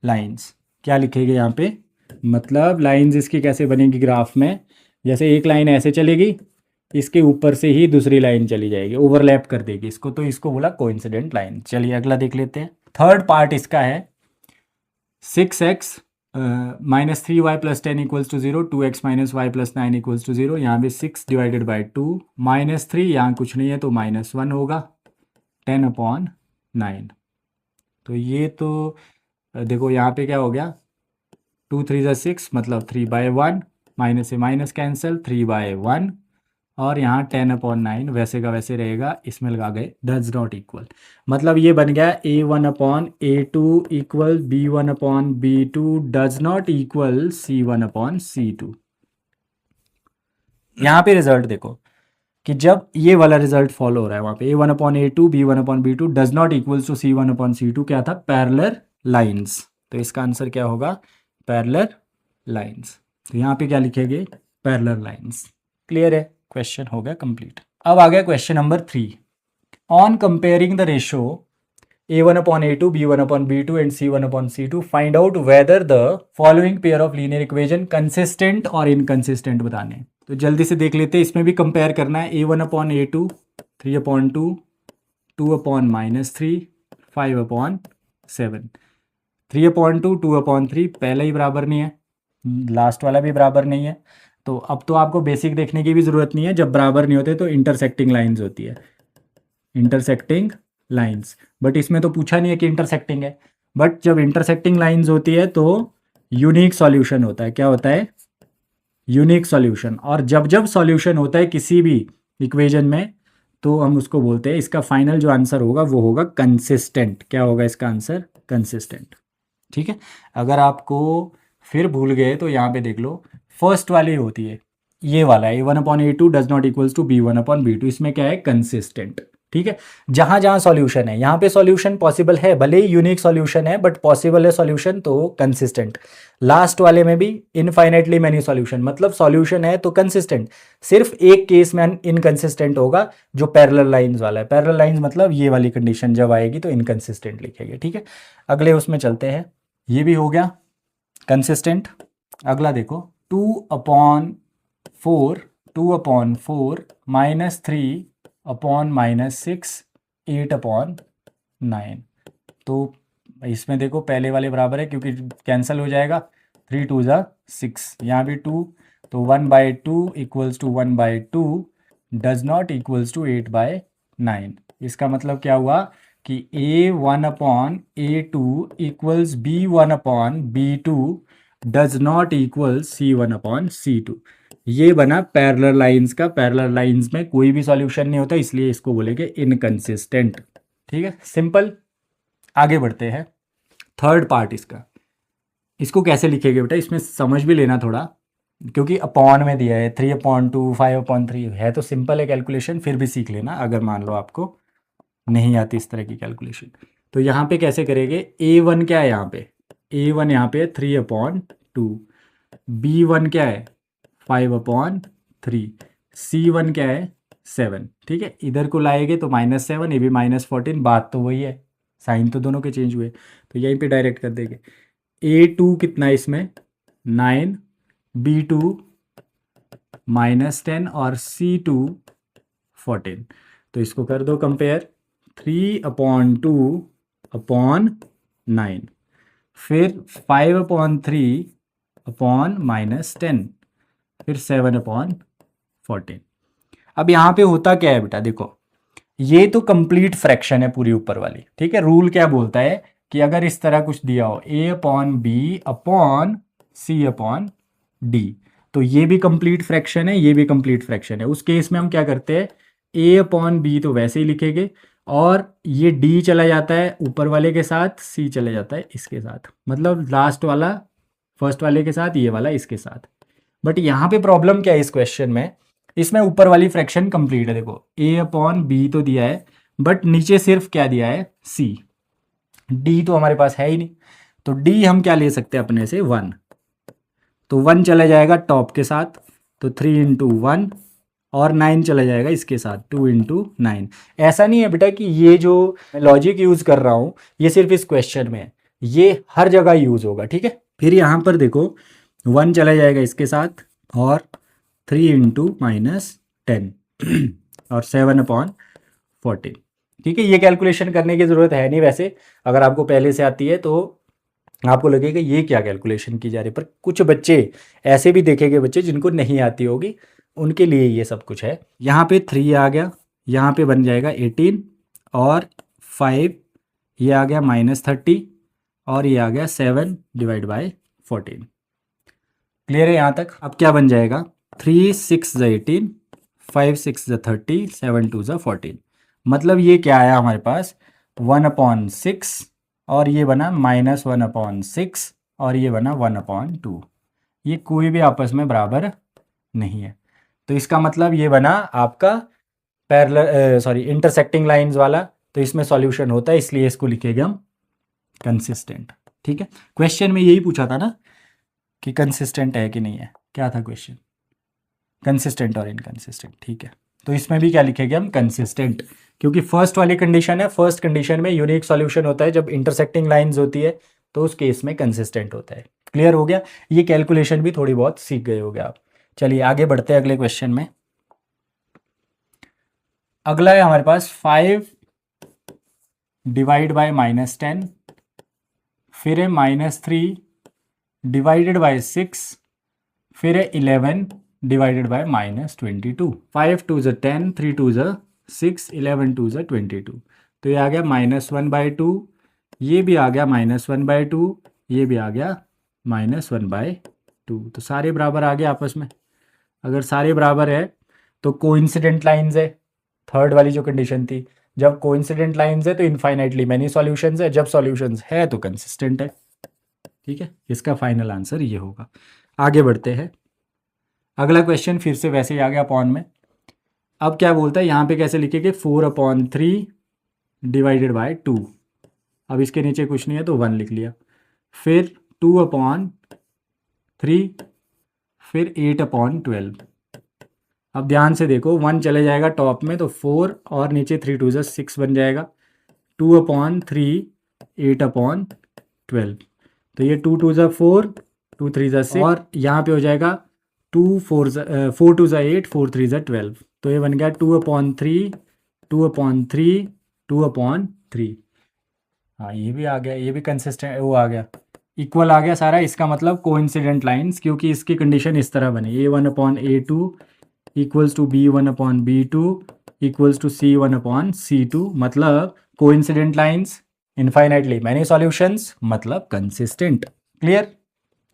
lines. क्या लिखेंगे यहाँ पे? मतलब लाइन्स इसकी कैसे बनेगी ग्राफ में? जैसे एक लाइन ऐसे चलेगी, इसके ऊपर से ही दूसरी लाइन चली जाएगी, ओवरलैप कर देगी इसको, तो इसको बोला कोइंसिडेंट लाइन। चलिए अगला देख लेते हैं। थर्ड पार्ट इसका है 6x -3y + 10 = 0, 2x - y + 9 = 0। यहाँ पे 6 / 2 -3, यहाँ कुछ नहीं है तो -1 होगा, 10/9। तो ये तो देखो यहाँ पे क्या हो गया, 2 3 6 मतलब 3/1, माइनस से माइनस कैंसिल, 3/1 और यहाँ 10/9 वैसे का वैसे रहेगा, इसमें लगा गए डज नॉट इक्वल। मतलब ये बन गया a1/a2 equal b1/b2 does not equal c1/c2। यहाँ पे रिजल्ट देखो कि जब ये वाला रिजल्ट फॉलो हो रहा है, वहाँ पे a1/a2 b1/b2 does not equals to c1/c2 क्या था? Parallel lines. तो इसका आंसर क्या होगा? Parallel lines. तो यहाँ पे क्या लिखेंगे? Parallel lines. क्लियर है? क्वेश्चन हो गया कंप्लीट। अब आ गया question number 3। On comparing the ratio a1/a2 b1/b2 and c1/c2 find out whether the following pair of linear equation consistent और इनकंसिस्टेंट बताने। तो जल्दी से देख लेते हैं, इसमें भी कंपेयर करना है। A1/A2 3/2, 2/-3, 5/7। 3/2, 2/3 पहला ही बराबर नहीं है, लास्ट वाला भी बराबर नहीं है। तो अब तो आपको बेसिक देखने की भी ज़रूरत नहीं है, जब बराबर नहीं होते तो इंटरसेक्टिंग लाइंस होती है, इंटरसेक्टिंग लाइंस। बट इसमें तो पूछा नहीं है कि इंटरसेक्टिंग है। बट जब इंटरसेक्टिंग लाइंस होती है तो यूनिक सॉल्यूशन होता है। क्या होता है? Unique solution. और जब जब सॉल्यूशन होता है किसी भी इक्वेशन में तो हम उसको बोलते हैं, इसका फाइनल जो आंसर होगा वो होगा कंसिस्टेंट। क्या होगा इसका आंसर? कंसिस्टेंट। ठीक है। अगर आपको फिर भूल गए तो यहाँ पे देख लो, फर्स्ट वाली होती है ये वाला A1/A2 does not equals to B1/B2। इसमें क्या है? कंसिस्टेंट। ठीक है। जहां जहां सॉल्यूशन है, यहाँ पे सॉल्यूशन पॉसिबल है, भले ही यूनिक सॉल्यूशन है बट पॉसिबल है सॉल्यूशन, तो कंसिस्टेंट। लास्ट वाले में भी इनफाइनाइटली मैनी सॉल्यूशन, मतलब सॉल्यूशन है तो कंसिस्टेंट। सिर्फ एक केस में इनकंसिस्टेंट होगा, जो पैरेलल लाइंस वाला है। पैरेलल लाइंस मतलब ये वाली कंडीशन जब आएगी तो इनकंसिस्टेंट लिखेंगे। ठीक है। अगले उसमें चलते हैं। ये भी हो गया कंसिस्टेंट। अगला देखो, 2/4, 2/4 -3/-6, 8/9। तो इसमें देखो पहले वाले बराबर है क्योंकि कैंसिल हो जाएगा, 3 2 ज़ा 6, यहाँ भी 2, तो 1/2 equals to 1/2 does not equals to 8/9। इसका मतलब क्या हुआ कि A1/A2 equals B1/B2 does not equal C1/C2। ये बना पैरेलल लाइंस का। पैरेलल लाइंस में कोई भी सॉल्यूशन नहीं होता, इसलिए इसको बोलेंगे इनकंसिस्टेंट। ठीक है, सिंपल। आगे बढ़ते हैं, थर्ड पार्ट इसका। इसको कैसे लिखेंगे बेटा, इसमें समझ भी लेना थोड़ा, क्योंकि अपॉन में दिया है 3/2, 5/3 है, तो सिंपल है कैलकुलेशन, फिर भी सीख लेना अगर मान लो आपको नहीं आती इस तरह की कैलकुलेशन। तो यहाँ पे कैसे करेंगे? A1 क्या है यहाँ पे? A1 यहाँ पे 3/2, B1 क्या है? 5/3, C1 क्या है? 7। ठीक है, इधर को लाएंगे तो -7, ये भी -14, बात तो वही है, साइन तो दोनों के चेंज हुए, तो यहीं पे डायरेक्ट कर देंगे। A2 कितना है इसमें? 9, B2 -10 और C2 14। तो इसको कर दो कंपेयर, 3/2/9, फिर 5/3/-10, फिर 7/14। अब यहाँ पे होता क्या है बेटा, देखो ये तो कंप्लीट फ्रैक्शन है पूरी ऊपर वाली। ठीक है, रूल क्या बोलता है कि अगर इस तरह कुछ दिया हो A/B/C/D, तो ये भी कंप्लीट फ्रैक्शन है, ये भी कंप्लीट फ्रैक्शन है। उस केस में हम क्या करते हैं, A/B तो वैसे ही लिखेंगे, और ये D चला जाता है ऊपर वाले के साथ, C चला जाता है इसके साथ, मतलब लास्ट वाला फर्स्ट वाले के साथ, ये वाला इसके साथ। बट यहाँ पे प्रॉब्लम क्या है इस क्वेश्चन में, इसमें ऊपर वाली फ्रैक्शन कंप्लीट है। देखो A/B तो दिया है, बट नीचे सिर्फ क्या दिया है? C। D तो हमारे पास है ही नहीं, तो D हम क्या ले सकते हैं अपने से? 1। तो 1 चला जाएगा टॉप के साथ, तो 3 × 1, और 9 चला जाएगा इसके साथ, 2 × 9। ऐसा नहीं है बेटा कि ये जो लॉजिक यूज़ कर रहा हूँ ये सिर्फ इस क्वेश्चन में है, ये हर जगह यूज़ होगा। ठीक है, फिर यहाँ पर देखो 1 चला जाएगा इसके साथ, और 3 × -10 और 7/14। ठीक है, ये कैलकुलेशन करने की ज़रूरत है नहीं वैसे, अगर आपको पहले से आती है तो आपको लगेगा ये क्या कैलकुलेशन की जा रही है। पर कुछ बच्चे ऐसे भी देखेंगे, बच्चे जिनको नहीं आती होगी, उनके लिए ये सब कुछ है। यहाँ पे 3 आ गया, यहाँ पे बन जाएगा 18, और 5 ये आ गया -30, और ये आ गया 7/14। क्लियर है यहाँ तक? अब क्या बन जाएगा? 3 6 × 18, 5 6 × 30, 7 2 × 14। मतलब ये क्या आया हमारे पास? 1/6, और ये बना -1/6, और ये बना 1/2। ये कोई भी आपस में बराबर नहीं है। तो इसका मतलब ये बना आपका इंटरसेक्टिंग लाइंस वाला, तो इसमें सॉल्यूशन होता है, इसलिए इसको लिखेंगे हम कंसिस्टेंट। ठीक है, क्वेश्चन में यही पूछा था ना कि कंसिस्टेंट है कि नहीं है। क्या था क्वेश्चन? कंसिस्टेंट और इनकंसिस्टेंट। ठीक है, तो इसमें भी क्या लिखेंगे हम? कंसिस्टेंट, क्योंकि फर्स्ट वाली कंडीशन है, फर्स्ट कंडीशन में यूनिक सॉल्यूशन होता है, जब इंटरसेक्टिंग लाइंस होती है तो उस केस में कंसिस्टेंट होता है। क्लियर हो गया? ये कैलकुलेशन भी थोड़ी बहुत सीख गए होगे आप। चलिए आगे बढ़ते हैं अगले क्वेश्चन में। अगला है हमारे पास 5 डिवाइड बाय -10, फिर है -3 डिवाइडेड बाय 6, फिर है 11 डिवाइडेड बाय -22। 5 2 ज़ 10, 3 2 ज़ 6, 11 2 ज़ 22। तो ये आ गया -1/2, ये भी आ गया -1/2, ये भी आ गया -1/2। तो सारे बराबर आ गए आपस में। अगर सारे बराबर है तो कोइंसिडेंट लाइंस है, थर्ड वाली जो कंडीशन थी। जब कोइंसिडेंट लाइंस है तो इनफाइनाइटली मैनी सॉल्यूशंस है, जब सॉल्यूशंस है तो कंसिस्टेंट है। ठीक है, इसका फाइनल आंसर ये होगा। आगे बढ़ते हैं। अगला क्वेश्चन फिर से वैसे ही आ गया अपॉन में। अब क्या बोलता है यहाँ पे, कैसे लिखेंगे, 4/3 डिवाइडेड बाय 2। अब इसके नीचे कुछ नहीं है तो 1 लिख लिया, फिर 2/3, फिर 8/12। अब ध्यान से देखो, 1 चले जाएगा टॉप में तो 4 और नीचे 3 2 ज़ 6 बन जाएगा। 2/3 8/12, तो ये 2 2 ज़ 4, 2 3 ज़ 6 और यहाँ पे हो जाएगा 4 2 ज़ 8, 4 3 ज़ 12। तो ये बन गया 2/3 2/3 2/3। हाँ ये भी आ गया, ये भी कंसिस्टेंट वो आ गया, इक्वल आ गया सारा। इसका मतलब कोइंसिडेंट लाइंस, क्योंकि इसकी कंडीशन इस तरह बनी, A1/A2 equals to B1/B2 equals to C1/C2। मतलब coincident lines, infinitely many solutions, मतलब कंसिस्टेंट। क्लियर?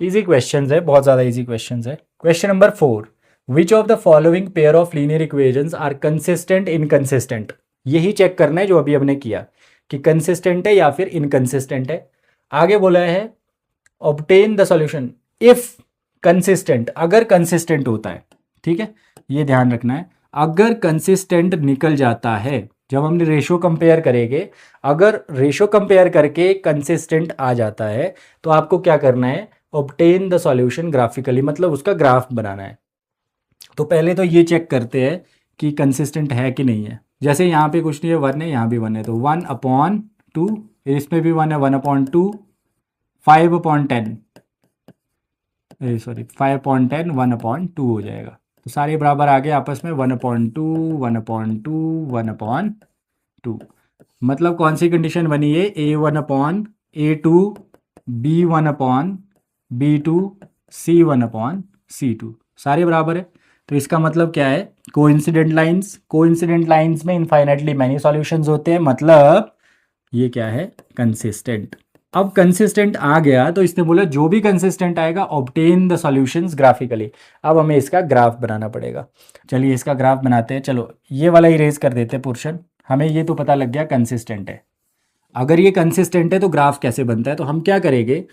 इजी क्वेश्चंस है, बहुत ज़्यादा इजी क्वेश्चंस है। Question number 4, which of the following pair of linear equations are consistent inconsistent. यही check करना है जो अभी हमने किया कि कंसिस्टेंट है या फिर इनकंसिस्टेंट है। आगे बोला है obtain the solution if consistent, अगर कंसिस्टेंट होता है। ठीक है, ये ध्यान रखना है, अगर कंसिस्टेंट निकल जाता है, जब हमने रेशो कंपेयर करेंगे, अगर रेशो कंपेयर करके कंसिस्टेंट आ जाता है तो आपको क्या करना है, ऑब्टेन द सॉल्यूशन ग्राफिकली, मतलब उसका ग्राफ बनाना है। तो पहले तो ये चेक करते हैं कि कंसिस्टेंट है कि नहीं है। जैसे यहाँ पे कुछ नहीं है, 1 है, यहाँ भी 1 है, तो 1/2, इसमें भी 1 है, 1/2, 5/10, सॉरी 5/10 1/2 हो जाएगा। तो सारे बराबर आ गए आपस में, 1/2 1/2 1/2। मतलब कौन सी कंडीशन बनी है, A1/A2 B1/B2 C1/C2, सारे बराबर है। तो इसका मतलब क्या है, कोइंसिडेंट लाइंस, कोइंसिडेंट लाइंस में इनफाइनाइटली मैनी सॉल्यूशंस होते हैं, मतलब ये क्या है, कंसिस्टेंट। अब कंसिस्टेंट आ गया तो इसने बोला जो भी कंसिस्टेंट आएगा ऑब्टेन द सॉल्यूशंस ग्राफिकली। अब हमें इसका ग्राफ बनाना पड़ेगा। चलिए इसका ग्राफ बनाते हैं। चलो ये वाला इरेज कर देते हैं पोर्शन। हमें ये तो पता लग गया कंसिस्टेंट है। अगर ये कंसिस्टेंट है तो ग्राफ कैसे बनता है, तो हम क्या करेंगे,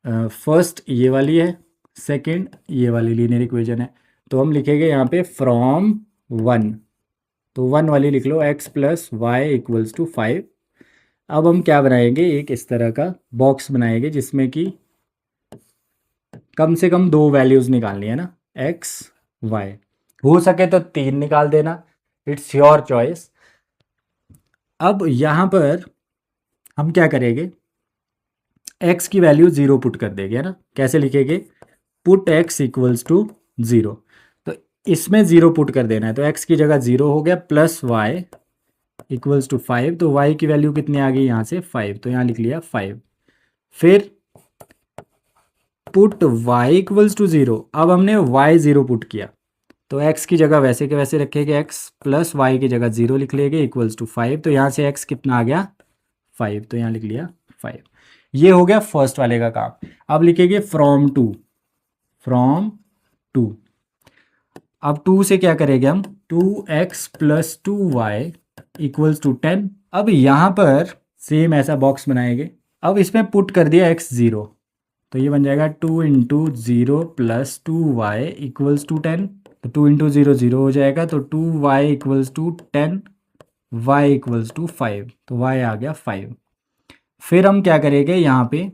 फर्स्ट ये वाली है, सेकंड ये वाली लीनियर इक्वेशन है, तो हम लिखेंगे यहाँ पे फ्रॉम 1, तो 1 वाली लिख लो, x + y = 5। अब हम क्या बनाएंगे, एक इस तरह का बॉक्स बनाएंगे जिसमें कि कम से कम 2 वैल्यूज़ निकालनी है ना, x y, हो सके तो 3 निकाल देना, इट्स योर चॉइस। अब यहाँ पर हम क्या करेंगे, x की वैल्यू 0 पुट कर देंगे, है ना। कैसे लिखेंगे, पुट x = 0, तो इसमें 0 पुट कर देना है, तो x की जगह 0 हो गया, प्लस y = 5, तो y की वैल्यू कितनी आ गई यहाँ से 5, तो यहाँ लिख लिया 5। फिर पुट y = 0, अब हमने y 0 पुट किया, तो x की जगह वैसे के वैसे रखेंगे, x प्लस y की जगह 0 लिख लेंगे, = 5, तो यहाँ से x कितना आ गया 5, तो यहाँ लिख लिया 5। ये हो गया फर्स्ट वाले का काम। अब लिखेंगे फ्रॉम 2। अब 2 से क्या करेंगे हम, 2x + 2y = 10। अब यहाँ पर सेम ऐसा बॉक्स बनाएंगे, अब इसमें पुट कर दिया x 0, तो ये बन जाएगा 2 × 0 + 2y = 10, तो 2 × 0 0 हो जाएगा, तो 2y = 10, y = 5, तो y आ गया 5। फिर हम क्या करेंगे, यहाँ पे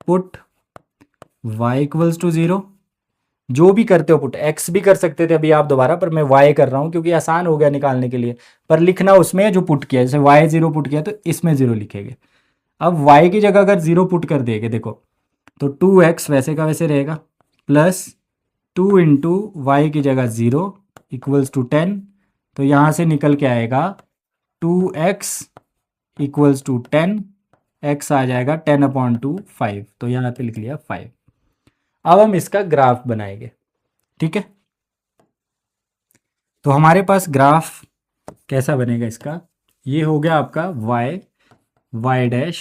पुट y = 0, जो भी करते हो पुट, x भी कर सकते थे अभी आप दोबारा, पर मैं y कर रहा हूँ क्योंकि आसान हो गया निकालने के लिए, पर लिखना उसमें जो पुट किया, जैसे y 0 पुट किया तो इसमें 0 लिखेंगे। अब y की जगह अगर 0 पुट कर देंगे, देखो, तो 2x वैसे का वैसे रहेगा, प्लस 2 इंटू वाई की जगह 0 इक्वल्स टू 10, तो यहाँ से निकल के आएगा 2x इक्वल्स टू 10, x आ जाएगा 10/2 5, तो यहाँ पे लिख लिया 5। अब हम इसका ग्राफ बनाएंगे, ठीक है। तो हमारे पास ग्राफ कैसा बनेगा इसका, ये हो गया आपका y डैश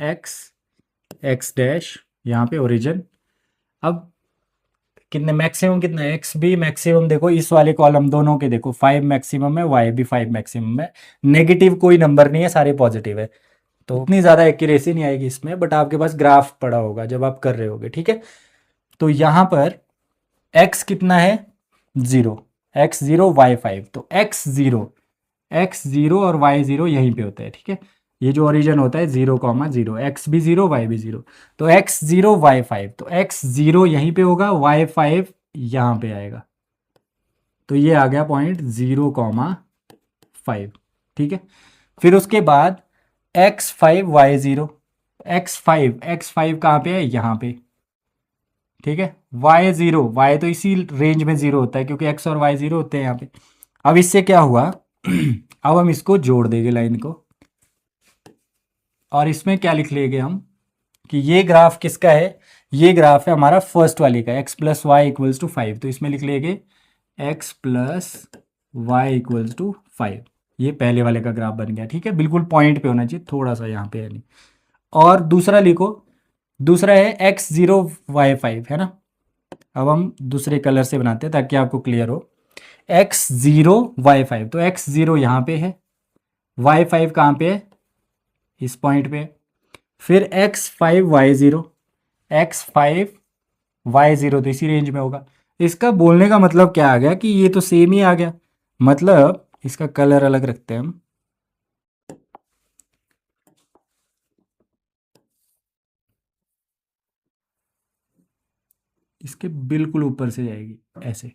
x डैश, यहाँ पे ओरिजिन। अब कितने मैक्सिमम, कितना x भी मैक्सिमम, देखो इस वाले कॉलम दोनों के देखो 5 मैक्सिमम है, y भी 5 मैक्सिमम है, नेगेटिव कोई नंबर नहीं है, सारे पॉजिटिव है, तो उतनी ज़्यादा एक्यूरेसी नहीं आएगी इसमें, बट आपके पास ग्राफ पड़ा होगा जब आप कर रहे होगे, ठीक है। तो यहाँ पर x कितना है 0, x 0 y 5, तो x 0 और y 0 यहीं पे होता है, ठीक है। ये जो ओरिजिन होता है 0,0, x भी 0 y भी 0, तो x 0 y 5, तो x 0 यहीं पे होगा, y 5 यहाँ पे आएगा, तो ये आ गया पॉइंट 0,5, ठीक है। फिर उसके बाद x 5 y 0, x 5 कहाँ पे है, यहाँ पे, ठीक है। y 0, y तो इसी रेंज में 0 होता है क्योंकि x और y 0 होते हैं यहाँ पे। अब इससे क्या हुआ अब हम इसको जोड़ देंगे लाइन को, और इसमें क्या लिख लेंगे हम कि ये ग्राफ किसका है, ये ग्राफ है हमारा फर्स्ट वाले का, x plus Y equals to 5, तो इसमें लिख लेंगे x plus Y equals to 5, ये पहले वाले का ग्राफ बन गया, ठीक है। बिल्कुल पॉइंट पे होना चाहिए, थोड़ा सा यहाँ पे है नहीं। और दूसरा लिखो, दूसरा है x 0 y 5, है ना। अब हम दूसरे कलर से बनाते हैं ताकि आपको क्लियर हो, x 0 y 5, तो x 0 यहाँ पे है, y 5 कहाँ पे है, इस पॉइंट पे। फिर x 5 y 0, x 5 y 0 तो इसी रेंज में होगा। इसका बोलने का मतलब क्या आ गया कि ये तो सेम ही आ गया, मतलब इसका कलर अलग रखते हैं हम, इसके बिल्कुल ऊपर से जाएगी ऐसे,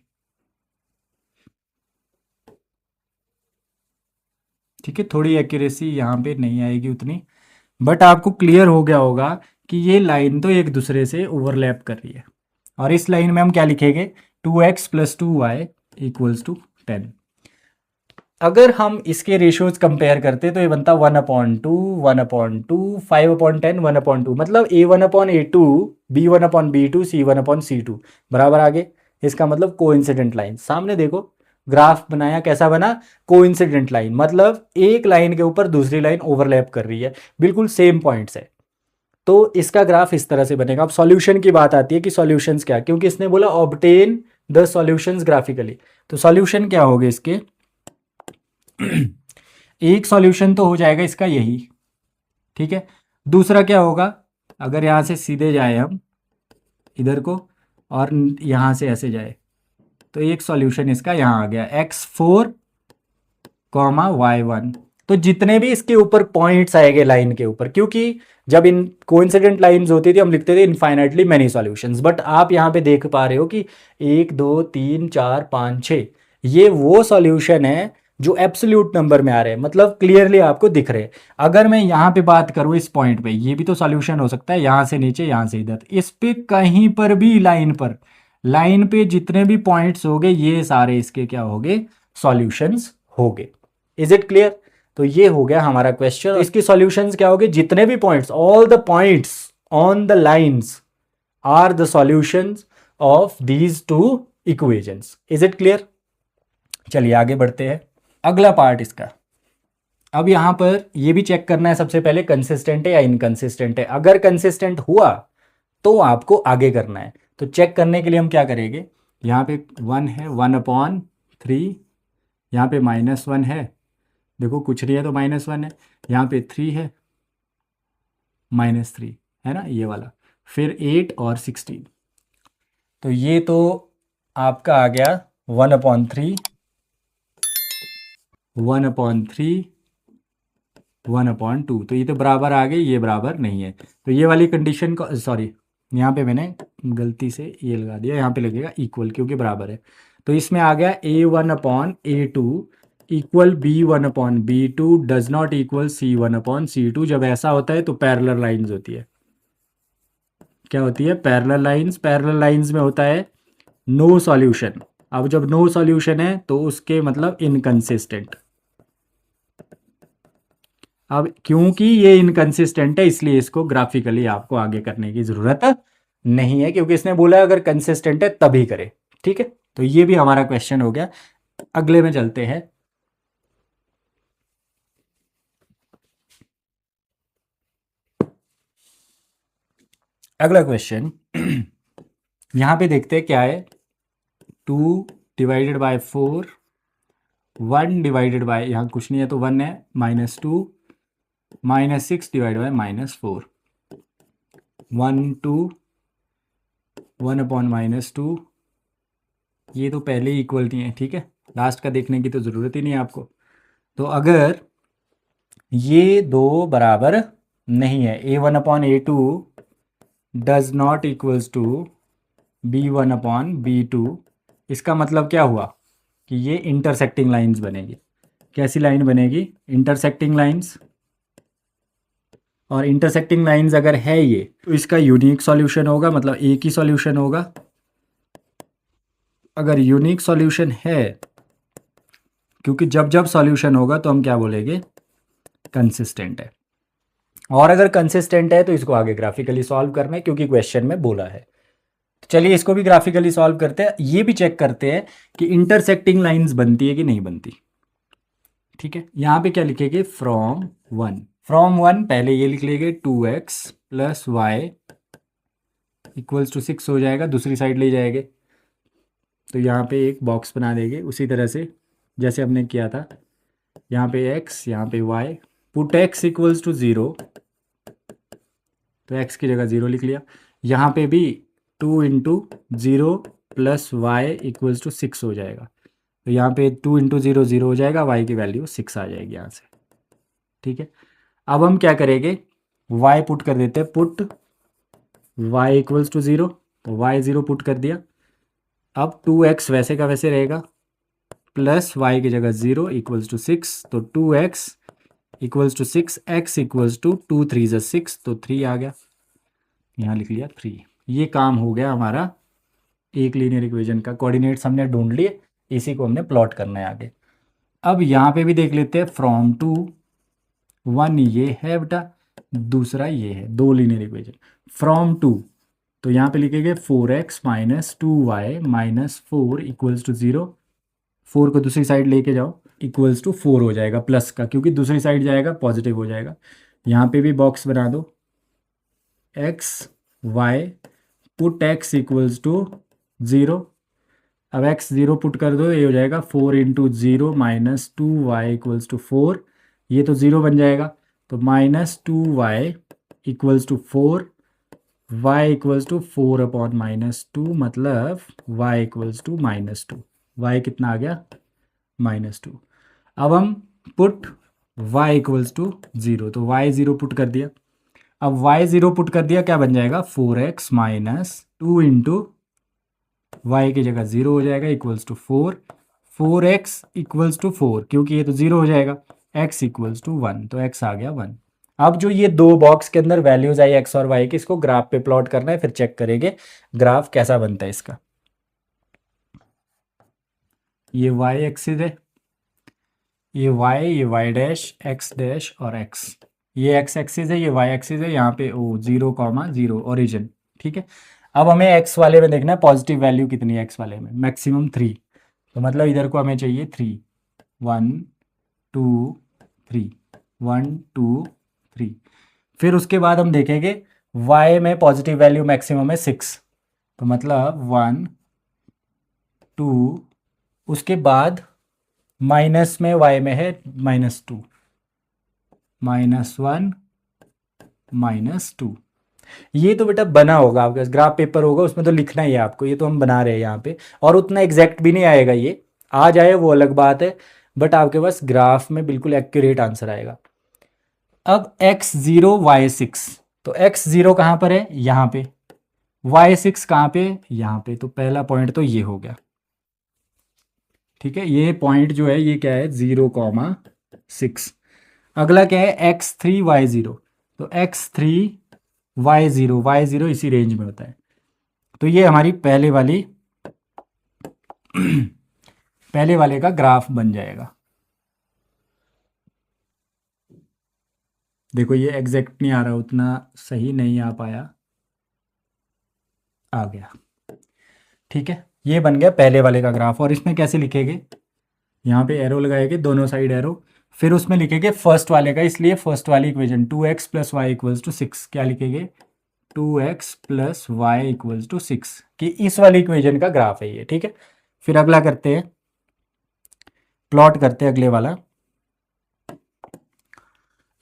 ठीक है। थोड़ी एक्यूरेसी यहाँ पे नहीं आएगी उतनी, बट आपको क्लियर हो गया होगा कि ये लाइन तो एक दूसरे से ओवरलैप कर रही है। और इस लाइन में हम क्या लिखेंगे, 2x plus 2y equals to 10। अगर हम इसके रेशियोज कंपेयर करते तो ये बनता 1/2, 1/2, 5/10, 1/2, मतलब a1/a2, b1/b2, c1/c2 बराबर आगे। इसका मतलब कोइंसिडेंट लाइन, सामने देखो ग्राफ बनाया कैसा बना, कोइंसिडेंट लाइन, मतलब एक लाइन के ऊपर दूसरी लाइन ओवरलैप कर रही है, बिल्कुल सेम पॉइंट्स है, तो इसका ग्राफ इस तरह से बनेगा। अब सॉल्यूशन की बात आती है कि सॉल्यूशंस क्या, क्योंकि इसने बोला ऑब्टेन द सॉल्यूशंस ग्राफिकली, तो सॉल्यूशन क्या होगा इसके एक सॉल्यूशन तो हो जाएगा इसका यही, ठीक है। दूसरा क्या होगा, अगर यहाँ से सीधे जाए हम इधर को और यहाँ से ऐसे जाए, तो एक सॉल्यूशन इसका यहाँ आ गया x4, y1, तो जितने भी इसके ऊपर पॉइंट्स आएंगे लाइन के ऊपर, क्योंकि जब इन कोइंसिडेंट लाइंस होती थी हम लिखते थे इनफाइनाइटली मेनी सॉल्यूशंस, बट आप यहाँ पे देख पा रहे हो कि 1 2 3 4 5 6 ये वो सॉल्यूशन है जो एब्सोल्यूट नंबर में आ रहे हैं, मतलब क्लियरली आपको दिख रहे हैं। अगर मैं यहाँ पे बात करूँ इस पॉइंट पे, ये भी तो सॉल्यूशन हो सकता है, यहाँ से नीचे यहाँ से इधर, इस पे कहीं पर भी लाइन पे जितने भी पॉइंट्स होंगे ये सारे इसके क्या होंगे, सॉल्यूशंस होंगे। Is it clear. तो ये हो गया हमारा क्वेश्चन, इसकी सॉल्यूशंस क्या होंगे, जितने भी points, all the points on the lines are the solutions of these two equations. Is it clear. चलिए आगे बढ़ते हैं, अगला पार्ट इसका। अब यहां पर ये भी चेक करना है सबसे पहले कंसिस्टेंट है या इनकंसिस्टेंट है। अगर कंसिस्टेंट हुआ तो आपको आगे करना है, तो चेक करने के लिए हम क्या करेंगे, यहाँ पे 1 है, 1/3, यहाँ पे -1 है, देखो कुछ नहीं है तो -1 है, यहाँ पे 3 है, -3 है ना ये वाला, फिर 8 और 16, तो ये तो आपका आ गया 1/3, 1/3, 1/2, तो ये तो बराबर आ गए, ये बराबर नहीं है, तो ये वाली कंडीशन को, सॉरी यहाँ पे मैंने गलती से ये लगा दिया, यहाँ पे लगेगा इक्वल क्योंकि बराबर है, तो इसमें आ गया a1/a2 equal b1/b2 does not equal c1/c2। जब ऐसा होता है तो पैरेलल लाइंस होती है, क्या होती है, पैरेलल लाइंस। पैरेलल लाइंस में होता है नो सॉल्यूशन। अब जब नो सॉल्यूशन है तो उसके मतलब इनकंसिस्टेंट। अब क्योंकि ये इनकंसिस्टेंट है इसलिए इसको ग्राफिकली आपको आगे करने की ज़रूरत नहीं है, क्योंकि इसने बोला अगर कंसिस्टेंट है तभी करे। ठीक है, तो ये भी हमारा क्वेश्चन हो गया। अगले में चलते हैं। अगला क्वेश्चन यहां पे देखते हैं क्या है। 2/4, 1/, यहाँ कुछ नहीं है तो 1 है, -2, -6/-4, 1 2, 1/-2। ये तो पहले ही इक्वल नहीं है, ठीक है, लास्ट का देखने की तो ज़रूरत ही नहीं है आपको। तो अगर ये दो बराबर नहीं है, A1/A2 does not equals to B1/B2, इसका मतलब क्या हुआ कि ये इंटरसेक्टिंग लाइंस बनेगी। कैसी लाइन बनेगी? Intersecting lines. और इंटरसेक्टिंग लाइंस अगर है ये तो इसका यूनिक सॉल्यूशन होगा, मतलब एक ही सॉल्यूशन होगा। अगर यूनिक सॉल्यूशन है, क्योंकि जब जब सॉल्यूशन होगा तो हम क्या बोलेंगे? कंसिस्टेंट है। और अगर कंसिस्टेंट है तो इसको आगे ग्राफिकली सॉल्व करना है, क्योंकि क्वेश्चन में बोला है। तो चलिए इसको भी ग्राफिकली सॉल्व करते हैं। ये भी चेक करते हैं कि इंटरसेक्टिंग लाइंस बनती है कि नहीं बनती। ठीक है, यहां पे क्या लिखेंगे? फ्रॉम वन पहले ये लिख लेंगे 2x + y = 6 हो जाएगा, दूसरी साइड ले जाएंगे तो यहाँ पे एक बॉक्स बना देंगे उसी तरह से जैसे हमने किया था। यहाँ पे x, यहाँ पे y, पुट x = 0, तो x की जगह 0 लिख लिया। यहाँ पे भी 2 × 0 + y = 6 हो जाएगा, तो यहाँ पे 2 × 0 0 हो जाएगा, y की वैल्यू 6 आ जाएगी यहाँ से। ठीक है, अब हम क्या करेंगे? y पुट कर देते हैं, पुट y = 0, तो y 0 पुट कर दिया। अब 2x वैसे का वैसे रहेगा, प्लस y की जगह 0 = 6, तो 2x = 6, x = 2 3 6, तो 3 आ गया, यहाँ लिख लिया 3। ये काम हो गया हमारा एक लीनियर इक्वेशन का। कोऑर्डिनेट्स हमने ढूंढ लिए, इसी को हमने प्लॉट करना है आगे। अब यहाँ पे भी देख लेते हैं। फ्रॉम टू 1 ये है बेटा, दूसरा ये है, दो लीनियर इक्वेशन। फ्रॉम टू तो यहाँ पे लिखेंगे 4x - 2y - 4 = 0। 4 को दूसरी साइड लेके जाओ, =4 हो जाएगा प्लस का, क्योंकि दूसरी साइड जाएगा पॉजिटिव हो जाएगा। यहाँ पे भी बॉक्स बना दो, x y, पुट x = 0। अब x 0 पुट कर दो, ये हो जाएगा 4 × 0 - 2y = 4, ये तो 0 बन जाएगा, तो -2y = 4, y = 4/-2, मतलब y = -2। y कितना आ गया? -2। अब हम पुट y = 0, तो y 0 पुट कर दिया। अब y 0 पुट कर दिया, क्या बन जाएगा? 4x - 2 × y की जगह 0 हो जाएगा, = 4, 4x = 4, क्योंकि ये तो 0 हो जाएगा, x = 1, तो x आ गया 1। अब जो ये दो बॉक्स के अंदर वैल्यूज आई x और y की, इसको ग्राफ पे प्लॉट करना है, फिर चेक करेंगे ग्राफ कैसा बनता है इसका। ये y एक्सिस है, ये y डैश, x डैश और x, ये x एक्सिस है, ये y एक्सिस है। यहाँ पे 0,0 ओरिजिन। ठीक है, अब हमें x वाले में देखना है पॉजिटिव वैल्यू कितनी है x वाले में, मैक्सिमम 3, तो मतलब इधर को हमें चाहिए 3, 1 2 3, 1 2 3। फिर उसके बाद हम देखेंगे y में पॉजिटिव वैल्यू मैक्सिमम है 6, तो मतलब 1 2, उसके बाद माइनस में y में है -2, -1 -2। ये तो बेटा बना होगा आपके पास, ग्राफ पेपर होगा उसमें तो लिखना ही है आपको, ये तो हम बना रहे हैं यहाँ पे। और उतना एग्जैक्ट भी नहीं आएगा, ये आ जाए वो अलग बात है, बट आपके पास ग्राफ में बिल्कुल एक्यूरेट आंसर आएगा। अब x0 y6, तो x0 कहाँ पर है? यहाँ पे। y6 कहाँ पे? यहाँ पे। तो पहला पॉइंट तो ये हो गया। ठीक है, ये पॉइंट जो है ये क्या है? 0,6। अगला क्या है? x3 y0, तो x3 y0 इसी रेंज में होता है। तो ये हमारी पहले वाली पहले वाले का ग्राफ बन जाएगा। देखो ये एग्जैक्ट नहीं आ रहा, उतना सही नहीं आ पाया, आ गया। ठीक है, ये बन गया पहले वाले का ग्राफ। और इसमें कैसे लिखेंगे, यहाँ पे एरो लगाएंगे दोनों साइड एरो, फिर उसमें लिखेंगे फर्स्ट वाले का, इसलिए फर्स्ट वाली equation 2x plus Y equals to 6, क्या लिखेंगे 2x plus Y equals to 6, कि इस वाली इक्वेशन का ग्राफ है ये। ठीक है, फिर अगला करते हैं, प्लॉट करते हैं अगले वाला,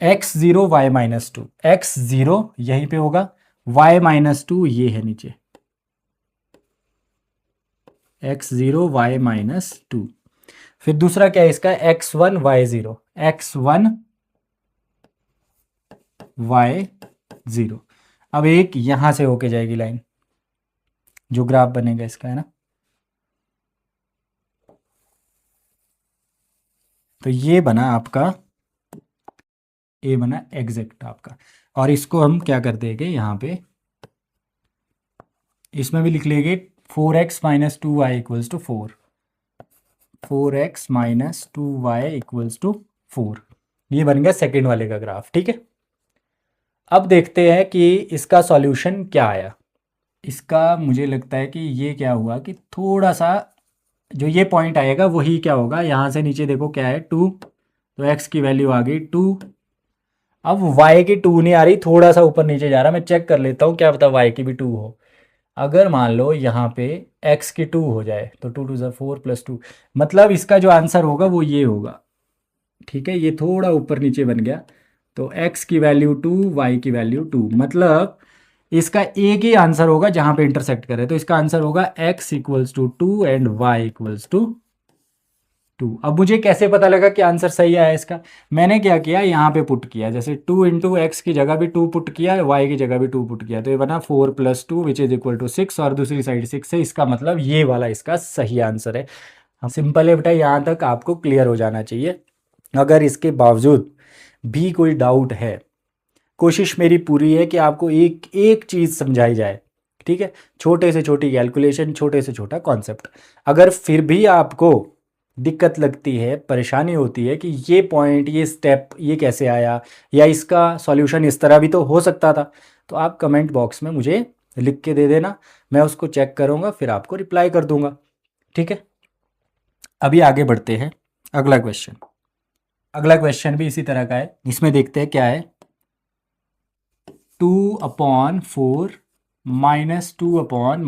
x0 y minus two, x0 यहीं पे होगा, y माइनस टू ये है नीचे, x0 y माइनस टू। फिर दूसरा क्या है इसका, x1 y0, x1 y0। अब एक यहां से होके जाएगी लाइन, जो ग्राफ बनेगा इसका, है ना। तो ये बना आपका, ये बना एग्जैक्ट आपका। और इसको हम क्या कर देंगे यहाँ पे, इसमें भी लिख लेंगे 4x minus 2y equals to 4, 4x minus 2y equals to 4। ये बन गया सेकेंड वाले का ग्राफ। ठीक है, अब देखते हैं कि इसका सॉल्यूशन क्या आया। इसका मुझे लगता है कि ये क्या हुआ कि थोड़ा सा जो ये पॉइंट आएगा वही क्या होगा, यहाँ से नीचे देखो क्या है 2, तो x की वैल्यू आ गई 2। अब y की 2 नहीं आ रही, थोड़ा सा ऊपर नीचे जा रहा, मैं चेक कर लेता हूँ, क्या पता y की भी 2 हो। अगर मान लो यहाँ पे x की 2 हो जाए तो 2 2 4 प्लस 2, मतलब इसका जो आंसर होगा वो ये होगा। ठीक है, ये थोड़ा ऊपर नीचे बन गया, तो x की वैल्यू 2, y की वैल्यू 2, मतलब इसका एक ही आंसर होगा जहां पे इंटरसेक्ट करे, तो इसका आंसर होगा x equals to 2 and y equals to 2। अब मुझे कैसे पता लगा कि आंसर सही आया इसका, मैंने क्या किया, यहाँ पे पुट किया, जैसे 2 इंटू एक्स की जगह भी 2 पुट किया, y की जगह भी 2 पुट किया, तो ये बना 4 plus 2 which is equal to 6, और दूसरी साइड 6 है, इसका मतलब ये वाला इसका सही आंसर है। सिंपल है बेटा, यहाँ तक आपको क्लियर हो जाना चाहिए। अगर इसके बावजूद भी कोई डाउट है, कोशिश मेरी पूरी है कि आपको एक एक चीज़ समझाई जाए। ठीक है, छोटे से छोटी कैलकुलेशन, छोटे से छोटा कॉन्सेप्ट। अगर फिर भी आपको दिक्कत लगती है, परेशानी होती है कि ये पॉइंट, ये स्टेप, ये कैसे आया, या इसका सॉल्यूशन इस तरह भी तो हो सकता था, तो आप कमेंट बॉक्स में मुझे लिख के दे देना, मैं उसको चेक करूँगा, फिर आपको रिप्लाई कर दूंगा। ठीक है, अभी आगे बढ़ते हैं, अगला क्वेश्चन। अगला क्वेश्चन भी इसी तरह का है, इसमें देखते हैं क्या है। 2/4 माइनस 2/-4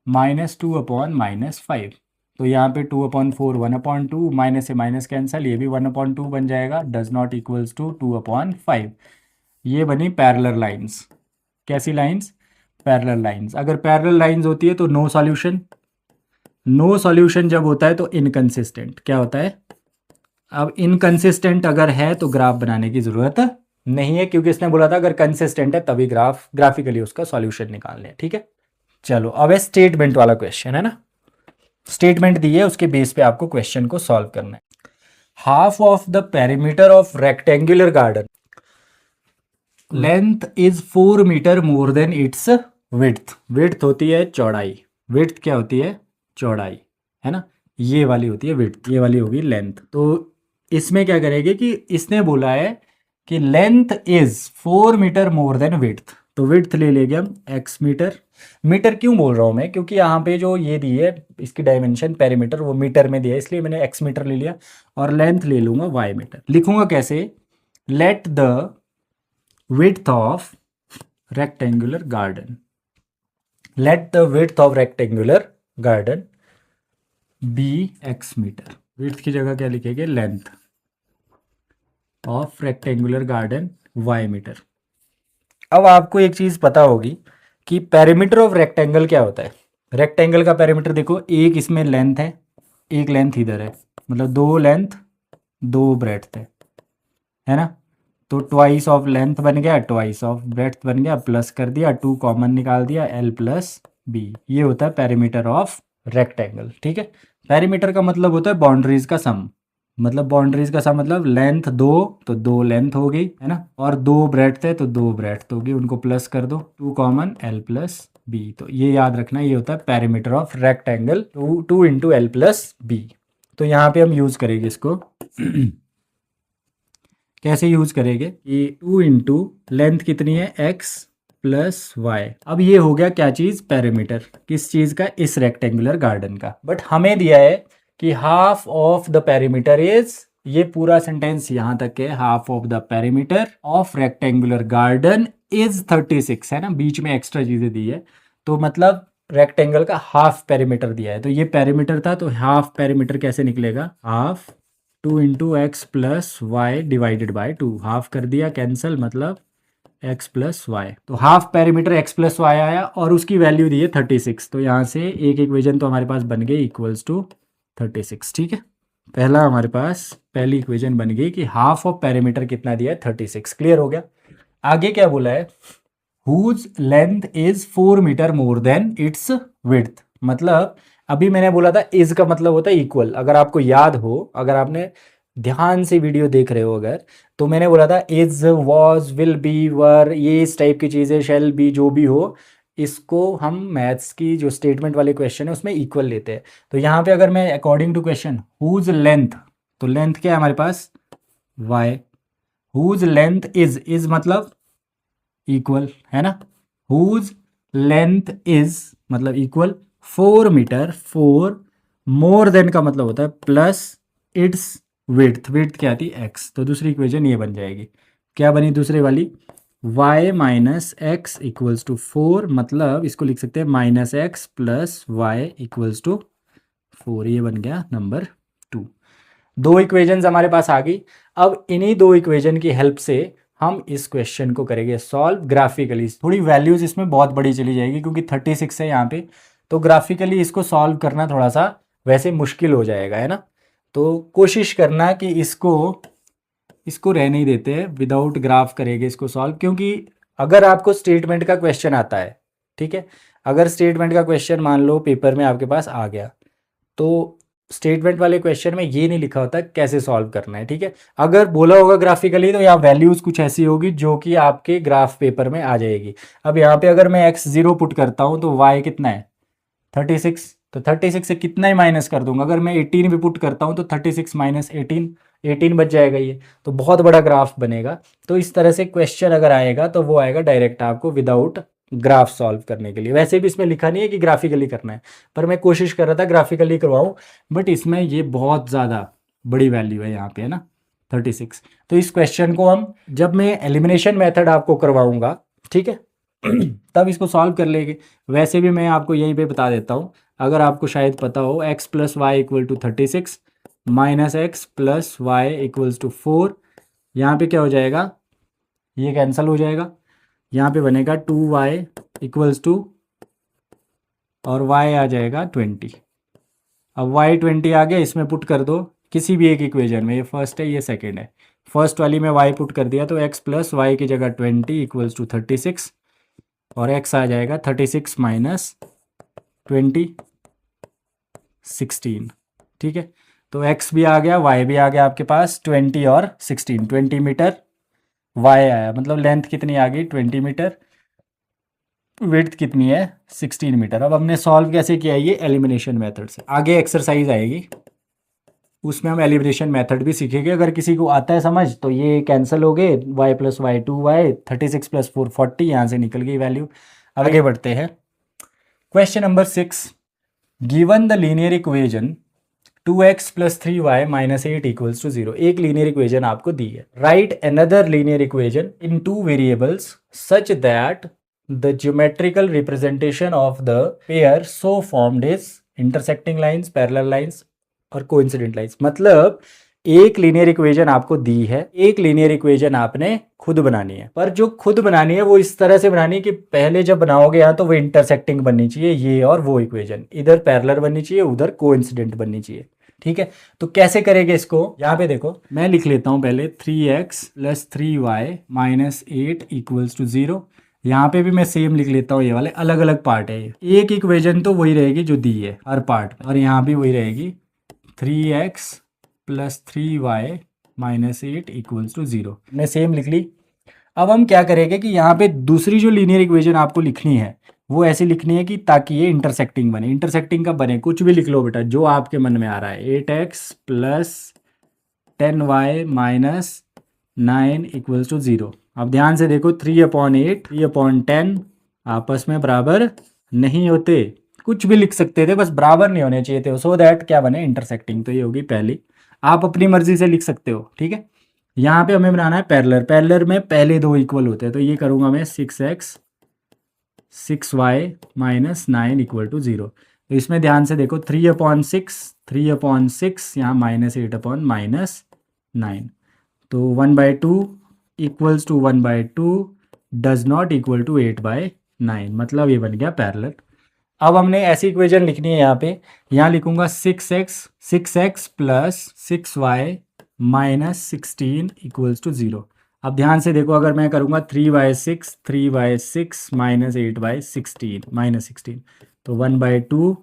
माइनस 2/-5, तो यहाँ पे 2/4 1/2, माइनस से माइनस कैंसल, ये भी 1/2 बन जाएगा, डज नॉट इक्वल्स टू 2/5। ये बनी पैरेलल लाइंस। कैसी लाइंस, पैरेलल लाइंस। अगर पैरेलल लाइंस होती है तो नो सॉल्यूशन, नो सॉल्यूशन जब होता है तो इनकंसिस्टेंट, क्या होता है। अब इनकंसिस्टेंट अगर है तो ग्राफ बनाने की ज़रूरत नहीं है, क्योंकि इसने बोला था अगर कंसिस्टेंट है तभी ग्राफिकली उसका सॉल्यूशन निकालने हैं। ठीक है, चलो अब है स्टेटमेंट वाला क्वेश्चन, है ना। स्टेटमेंट दी है, उसके बेस पे आपको क्वेश्चन को सॉल्व करना है। Half of the perimeter of rectangular garden length is 4 metre more than its width. Width होती है चौड़ाई, विड्थ क्या होती है, चौड़ाई, है ना। ये वाली होती है विड्थ, ये वाली होगी लेंथ। तो इसमें क्या करेंगे कि इसने बोला है कि length is 4 metre more than width, तो विड्थ ले लेंगे हम x मीटर। मीटर क्यों बोल रहा हूँ मैं, क्योंकि यहाँ पे जो ये दी है इसकी डायमेंशन पेरीमीटर वो मीटर में दिया है, इसलिए मैंने x मीटर ले लिया, और लेंथ ले लूँगा y मीटर। लिखूँगा कैसे, let the width of rectangular garden, let the width of rectangular garden be x metre. Width की जगह क्या लिखेंगे, length of rectangular garden y metre. अब आपको एक चीज़ पता होगी कि पेरीमीटर ऑफ रेक्टेंगल क्या होता है। रेक्टेंगल का पेरीमीटर देखो, एक इसमें लेंथ है, एक लेंथ इधर है, मतलब 2 लेंथ 2 ब्रेड्थ है ना। तो ट्वाइस ऑफ लेंथ बन गया, ट्वाइस ऑफ ब्रेड्थ बन गया, प्लस कर दिया, 2 कॉमन निकाल दिया, l प्लस b। ये होता है पेरीमीटर ऑफ रेक्टेंगल। ठीक है, पेरीमीटर का मतलब होता है बाउंड्रीज का सम, मतलब बाउंड्रीज का सम मतलब लेंथ 2 तो 2 लेंथ हो गई, है ना, और 2 ब्रेड्थ है तो 2 ब्रेड्थ होगी, उनको प्लस कर दो, 2 कॉमन l प्लस बी। तो ये याद रखना, ये होता है perimeter of rectangle 2 into L plus B. तो यहाँ पे हम यूज़ करेंगे इसको कैसे यूज़ करेंगे, ये 2 इंटू लेंथ कितनी है x प्लस वाई। अब ये हो गया क्या चीज़, पेरीमीटर, किस चीज़ का, इस रेक्टेंगुलर गार्डन का। बट हमें दिया है कि half of the perimeter is, ये पूरा सेंटेंस यहाँ तक है, half of the perimeter of rectangular garden is 36 है ना, बीच में एक्स्ट्रा चीज़ें दी है, तो मतलब रेक्टेंगल का हाफ पेरीमीटर दिया है। तो ये पेरीमीटर था, तो हाफ पेरीमीटर कैसे निकलेगा, half 2 into x plus y divided by 2, half कर दिया कैंसल, मतलब x प्लस वाई। तो half perimeter x plus y आया और उसकी वैल्यू दी है 36। तो यहाँ से एक इक्वेशन तो हमारे पास बन गई इक्वल्स टू 36। ठीक है, पहला हमारे पास पहली इक्वेशन बन गई कि हाफ ऑफ पेरीमीटर कितना दिया है, 36। क्लियर हो गया। आगे क्या बोला है, whose length is 4 metre more than its width. मतलब अभी मैंने बोला था इज का मतलब होता है इक्वल, अगर आपको याद हो, अगर आपने ध्यान से वीडियो देख रहे हो अगर, तो मैंने बोला था इज वॉज विल बी वर, ये इस टाइप की चीज़ें, शेल बी, जो भी हो, इसको हम मैथ्स की जो स्टेटमेंट वाले क्वेश्चन है उसमें इक्वल लेते हैं। तो यहाँ पे अगर मैं according to question whose length, तो लेंथ क्या है हमारे पास y, हुज लेंथ इज मतलब इक्वल है ना, हुज लेंथ इज मतलब इक्वल 4 मीटर, 4 मोर देन का मतलब होता है प्लस इट्स विड्थ, विड्थ क्या थी x। तो दूसरी इक्वेशन ये बन जाएगी, क्या बनी दूसरी वाली, y minus x equals to 4, मतलब इसको लिख सकते हैं minus x plus Y equals to 4। ये बन गया नंबर 2। दो इक्वेशंस हमारे पास आ गई। अब इन्हीं दो इक्वेशन की हेल्प से हम इस क्वेश्चन को करेंगे सॉल्व ग्राफिकली। थोड़ी वैल्यूज इसमें बहुत बड़ी चली जाएगी क्योंकि 36 है यहाँ पे, तो ग्राफिकली इसको सॉल्व करना थोड़ा सा वैसे मुश्किल हो जाएगा, है ना। तो कोशिश करना कि इसको रहने ही देते हैं, विदाउट ग्राफ करेंगे इसको सॉल्व, क्योंकि अगर आपको स्टेटमेंट का क्वेश्चन आता है, ठीक है, अगर स्टेटमेंट का क्वेश्चन मान लो पेपर में आपके पास आ गया, तो स्टेटमेंट वाले क्वेश्चन में ये नहीं लिखा होता कैसे सॉल्व करना है, ठीक है। अगर बोला होगा ग्राफिकली तो यहाँ वैल्यूज कुछ ऐसी होगी जो कि आपके ग्राफ पेपर में आ जाएगी। अब यहाँ पे अगर मैं x0 पुट करता हूँ तो y कितना है 36, तो 36 से कितना ही माइनस कर दूंगा। अगर मैं 18 भी पुट करता हूँ तो 36 माइनस 18 बच जाएगा, ये तो बहुत बड़ा ग्राफ बनेगा। तो इस तरह से क्वेश्चन अगर आएगा तो वो आएगा डायरेक्ट आपको विदाउट ग्राफ सॉल्व करने के लिए। वैसे भी इसमें लिखा नहीं है कि ग्राफिकली करना है, पर मैं कोशिश कर रहा था ग्राफिकली करवाऊं, बट इसमें ये बहुत ज़्यादा बड़ी वैल्यू है यहाँ पे, है ना 36। तो इस क्वेश्चन को हम जब मैं एलिमिनेशन मेथड आपको करवाऊंगा, ठीक है, तब इसको सॉल्व कर लेंगे। वैसे भी मैं आपको यहीं पे बता देता हूँ, अगर आपको शायद पता हो x plus y equal to 36 minus x plus Y equals to 4, यहाँ पे क्या हो जाएगा, ये कैंसिल हो जाएगा, यहाँ पे बनेगा 2y इक्वल्स टू, और y आ जाएगा 20। अब y 20 आ गया, इसमें पुट कर दो किसी भी एक इक्वेशन में, ये फर्स्ट है ये सेकंड है, फर्स्ट वाली में y पुट कर दिया तो x प्लस वाई की जगह 20 इक्वल्स टू 36, और x आ जाएगा 36 माइनस 20 16। ठीक है, तो x भी आ गया, y भी आ गया आपके पास, 20 और 16, 20 मीटर y आया, मतलब लेंथ कितनी आ गई 20 मीटर, विड्थ कितनी है 16 मीटर। अब हमने सॉल्व कैसे किया, ये एलिमिनेशन मेथड से। आगे एक्सरसाइज आएगी उसमें हम एलिमिनेशन मेथड भी सीखेंगे, अगर किसी को आता है समझ तो ये कैंसिल हो गए, y plus Y 2y, 36 plus 4 40, यहाँ से निकल गई वैल्यू। आगे बढ़ते हैं, question number 6, given the linear equation 2x plus 3y minus 8 equals to 0। एक लीनियर इक्वेशन आपको दी है, write another linear equation in 2 variables such that the geometrical representation of the pair so formed is intersecting lines, parallel lines और coincident lines. मतलब एक linear equation आपको दी है, एक लीनियर इक्वेशन आपने खुद बनानी है, पर जो खुद बनानी है वो इस तरह से बनानी है कि पहले जब बनाओगे यहाँ तो वो इंटरसेक्टिंग बननी चाहिए, ये और वो इक्वेशन, इधर पैरेलल बननी चाहिए उधर कोइंसिडेंट बननी चाहिए। ठीक है, तो कैसे करेंगे इसको, यहाँ पे देखो मैं लिख लेता हूँ पहले 3x plus 3y minus 8 equals to 0। यहाँ पे भी मैं सेम लिख लेता हूँ, ये वाले अलग अलग पार्ट है, एक इक्वेशन तो वही रहेगी जो दी है हर पार्ट, और यहाँ भी वही रहेगी 3x plus 3y minus 8 equals to 0, मैं सेम लिख ली। अब हम क्या करेंगे कि यहाँ पे दूसरी जो लीनियर इक्वेशन आपको लिखनी है वो ऐसी लिखनी है कि ताकि ये इंटरसेक्टिंग बने। इंटरसेक्टिंग कब बने, कुछ भी लिख लो बेटा जो आपके मन में आ रहा है। 8x plus 10y minus 9 equals to 0। अब ध्यान से देखो 3/8 3/10 आपस में बराबर नहीं होते। कुछ भी लिख सकते थे, बस बराबर नहीं होने चाहिए थे, सो दैट क्या बने, इंटरसेक्टिंग। तो ये होगी पहली। आप अपनी मर्जी से लिख सकते हो, ठीक है। यहाँ पे हमें बनाना है पैरेलल। पैरेलल में पहले दो इक्वल होते हैं, तो ये करूँगा मैं 6x 6y minus 9 equal to 0। तो इसमें ध्यान से देखो 3/6 यहाँ -8/-9। तो 1/2 equals to 1/2 does not equal to 8/9, मतलब ये बन गया पैरेलल। अब हमने ऐसी इक्वेशन लिखनी है यहाँ पे। यहाँ लिखूंगा 6x plus 6y minus 16 equals to 0। अब ध्यान से देखो, अगर मैं करूँगा 3/6 माइनस 8/16 -16, तो 1/2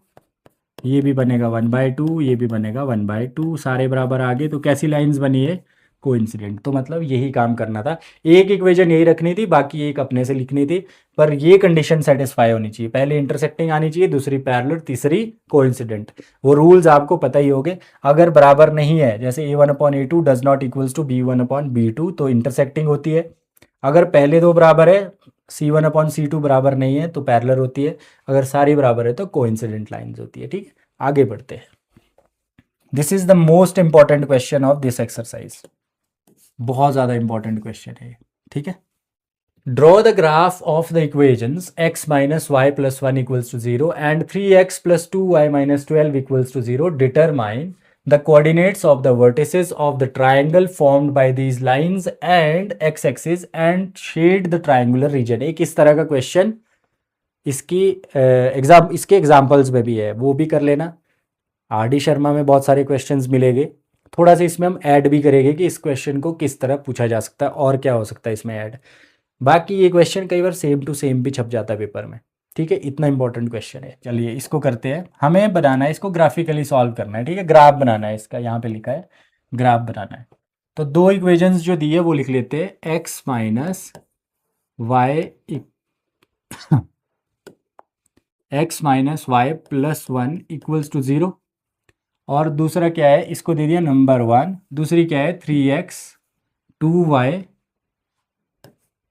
ये भी बनेगा 1/2, ये भी बनेगा 1/2, सारे बराबर आ गए। तो कैसी लाइंस बनी है, कोइंसिडेंट। तो मतलब यही काम करना था, एक इक्वेशन यही रखनी थी, बाकी एक अपने से लिखनी थी। पर ये कंडीशन सेटिस्फाई होनी चाहिए, पहले इंटरसेक्टिंग आनी चाहिए, दूसरी पैरेलल, तीसरी कोइंसिडेंट। वो रूल्स आपको पता ही होंगे। अगर बराबर नहीं है, जैसे a1/a2 does not equals to b1/b2, तो इंटरसेक्टिंग होती है। अगर पहले दो बराबर है, c1/c2 बराबर नहीं है, तो पैरेलल होती है। अगर सारी बराबर है तो कोइंसिडेंट लाइंस होती है, ठीक है। आगे बढ़ते हैं। This is the most important question of this exercise. बहुत ज़्यादा इंपॉर्टेंट क्वेश्चन है, ठीक है। Draw the graph of the equations x minus y plus 1 equals to 0 and 3x plus 2y minus 12 equals to 0। Determine the coordinates of the vertices of the triangle formed by these lines and x-axis and shade the triangular region। एक इस तरह का question इसके examples में भी है, वो भी कर लेना। आर.डी. शर्मा में बहुत सारे क्वेश्चंस मिलेंगे। थोड़ा सा इसमें हम ऐड भी करेंगे कि इस क्वेश्चन को किस तरह पूछा जा सकता है और क्या हो सकता है इसमें ऐड। बाकी ये क्वेश्चन कई बार सेम टू सेम भी छप जाता है पेपर में, ठीक है। इतना इंपॉर्टेंट क्वेश्चन है। चलिए इसको करते हैं। हमें बनाना है, इसको ग्राफिकली सॉल्व करना है, ठीक है। ग्राफ बनाना है इसका, यहाँ पे लिखा है ग्राफ बनाना है। तो दो इक्वेशंस जो दी है वो लिख लेते हैं। x minus y x minus y plus 1 equals to 0। और दूसरा क्या है, इसको दे दिया नंबर 1। दूसरी क्या है 3x 2y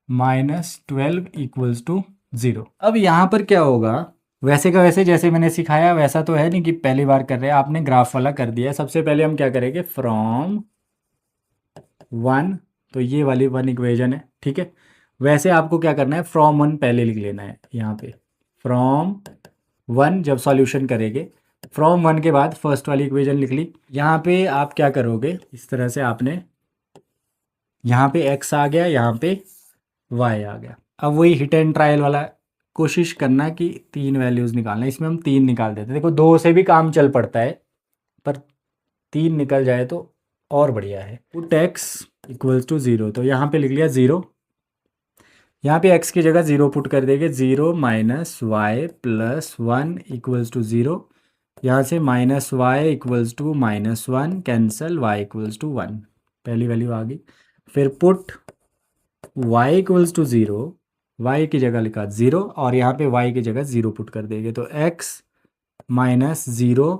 minus 12 equals to 0। अब यहाँ पर क्या होगा, वैसे का वैसे जैसे मैंने सिखाया वैसा तो है नहीं कि पहली बार कर रहे हैं, आपने ग्राफ वाला कर दिया। सबसे पहले हम क्या करेंगे, फ्रॉम 1, तो ये वाली 1 इक्वेशन है, ठीक है। वैसे आपको क्या करना है, फ्रॉम 1 पहले लिख लेना है यहाँ पे। फ्रॉम 1 जब सॉल्यूशन करेंगे, फ्रॉम 1 के बाद फर्स्ट वाली इक्वेशन लिख ली। यहाँ पे आप क्या करोगे, इस तरह से आपने यहाँ पे x आ गया, यहाँ पे y आ गया। अब वही हिट एंड ट्रायल वाला कोशिश करना कि 3 वैल्यूज़ निकालना। इसमें हम 3 निकाल देते हैं। देखो 2 से भी काम चल पड़ता है, पर 3 निकल जाए तो और बढ़िया है। पुट x इक्वल्स टू 0, तो यहाँ पे लिख लिया 0। यहाँ पे x की जगह 0 पुट कर देंगे। 0 minus y plus 1 equals to 0। यहाँ से minus y equals to -1 cancel, y equals to 1, पहली वैल्यू आ गई। फिर put y equals to 0, y की जगह लिखा 0 और यहाँ पे y की जगह 0 पुट कर देंगे। तो x minus 0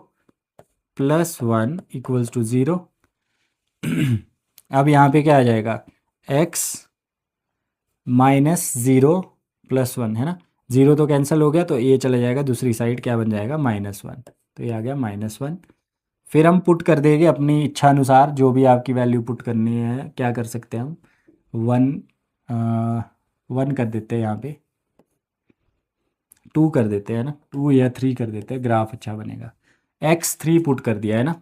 plus 1 equals to 0। अब यहाँ पे क्या आ जाएगा, x माइनस 0 प्लस 1 है ना, 0 तो कैंसिल हो गया, तो ये चला जाएगा दूसरी साइड, क्या बन जाएगा -1। तो ये आ गया -1। फिर हम पुट कर देंगे अपनी इच्छा अनुसार, जो भी आपकी वैल्यू पुट करनी है। क्या कर सकते हैं हम, 1 कर देते हैं, यहाँ पे 2 कर देते हैं ना, 2 या 3 कर देते हैं, ग्राफ अच्छा बनेगा। x 3 पुट कर दिया है ना,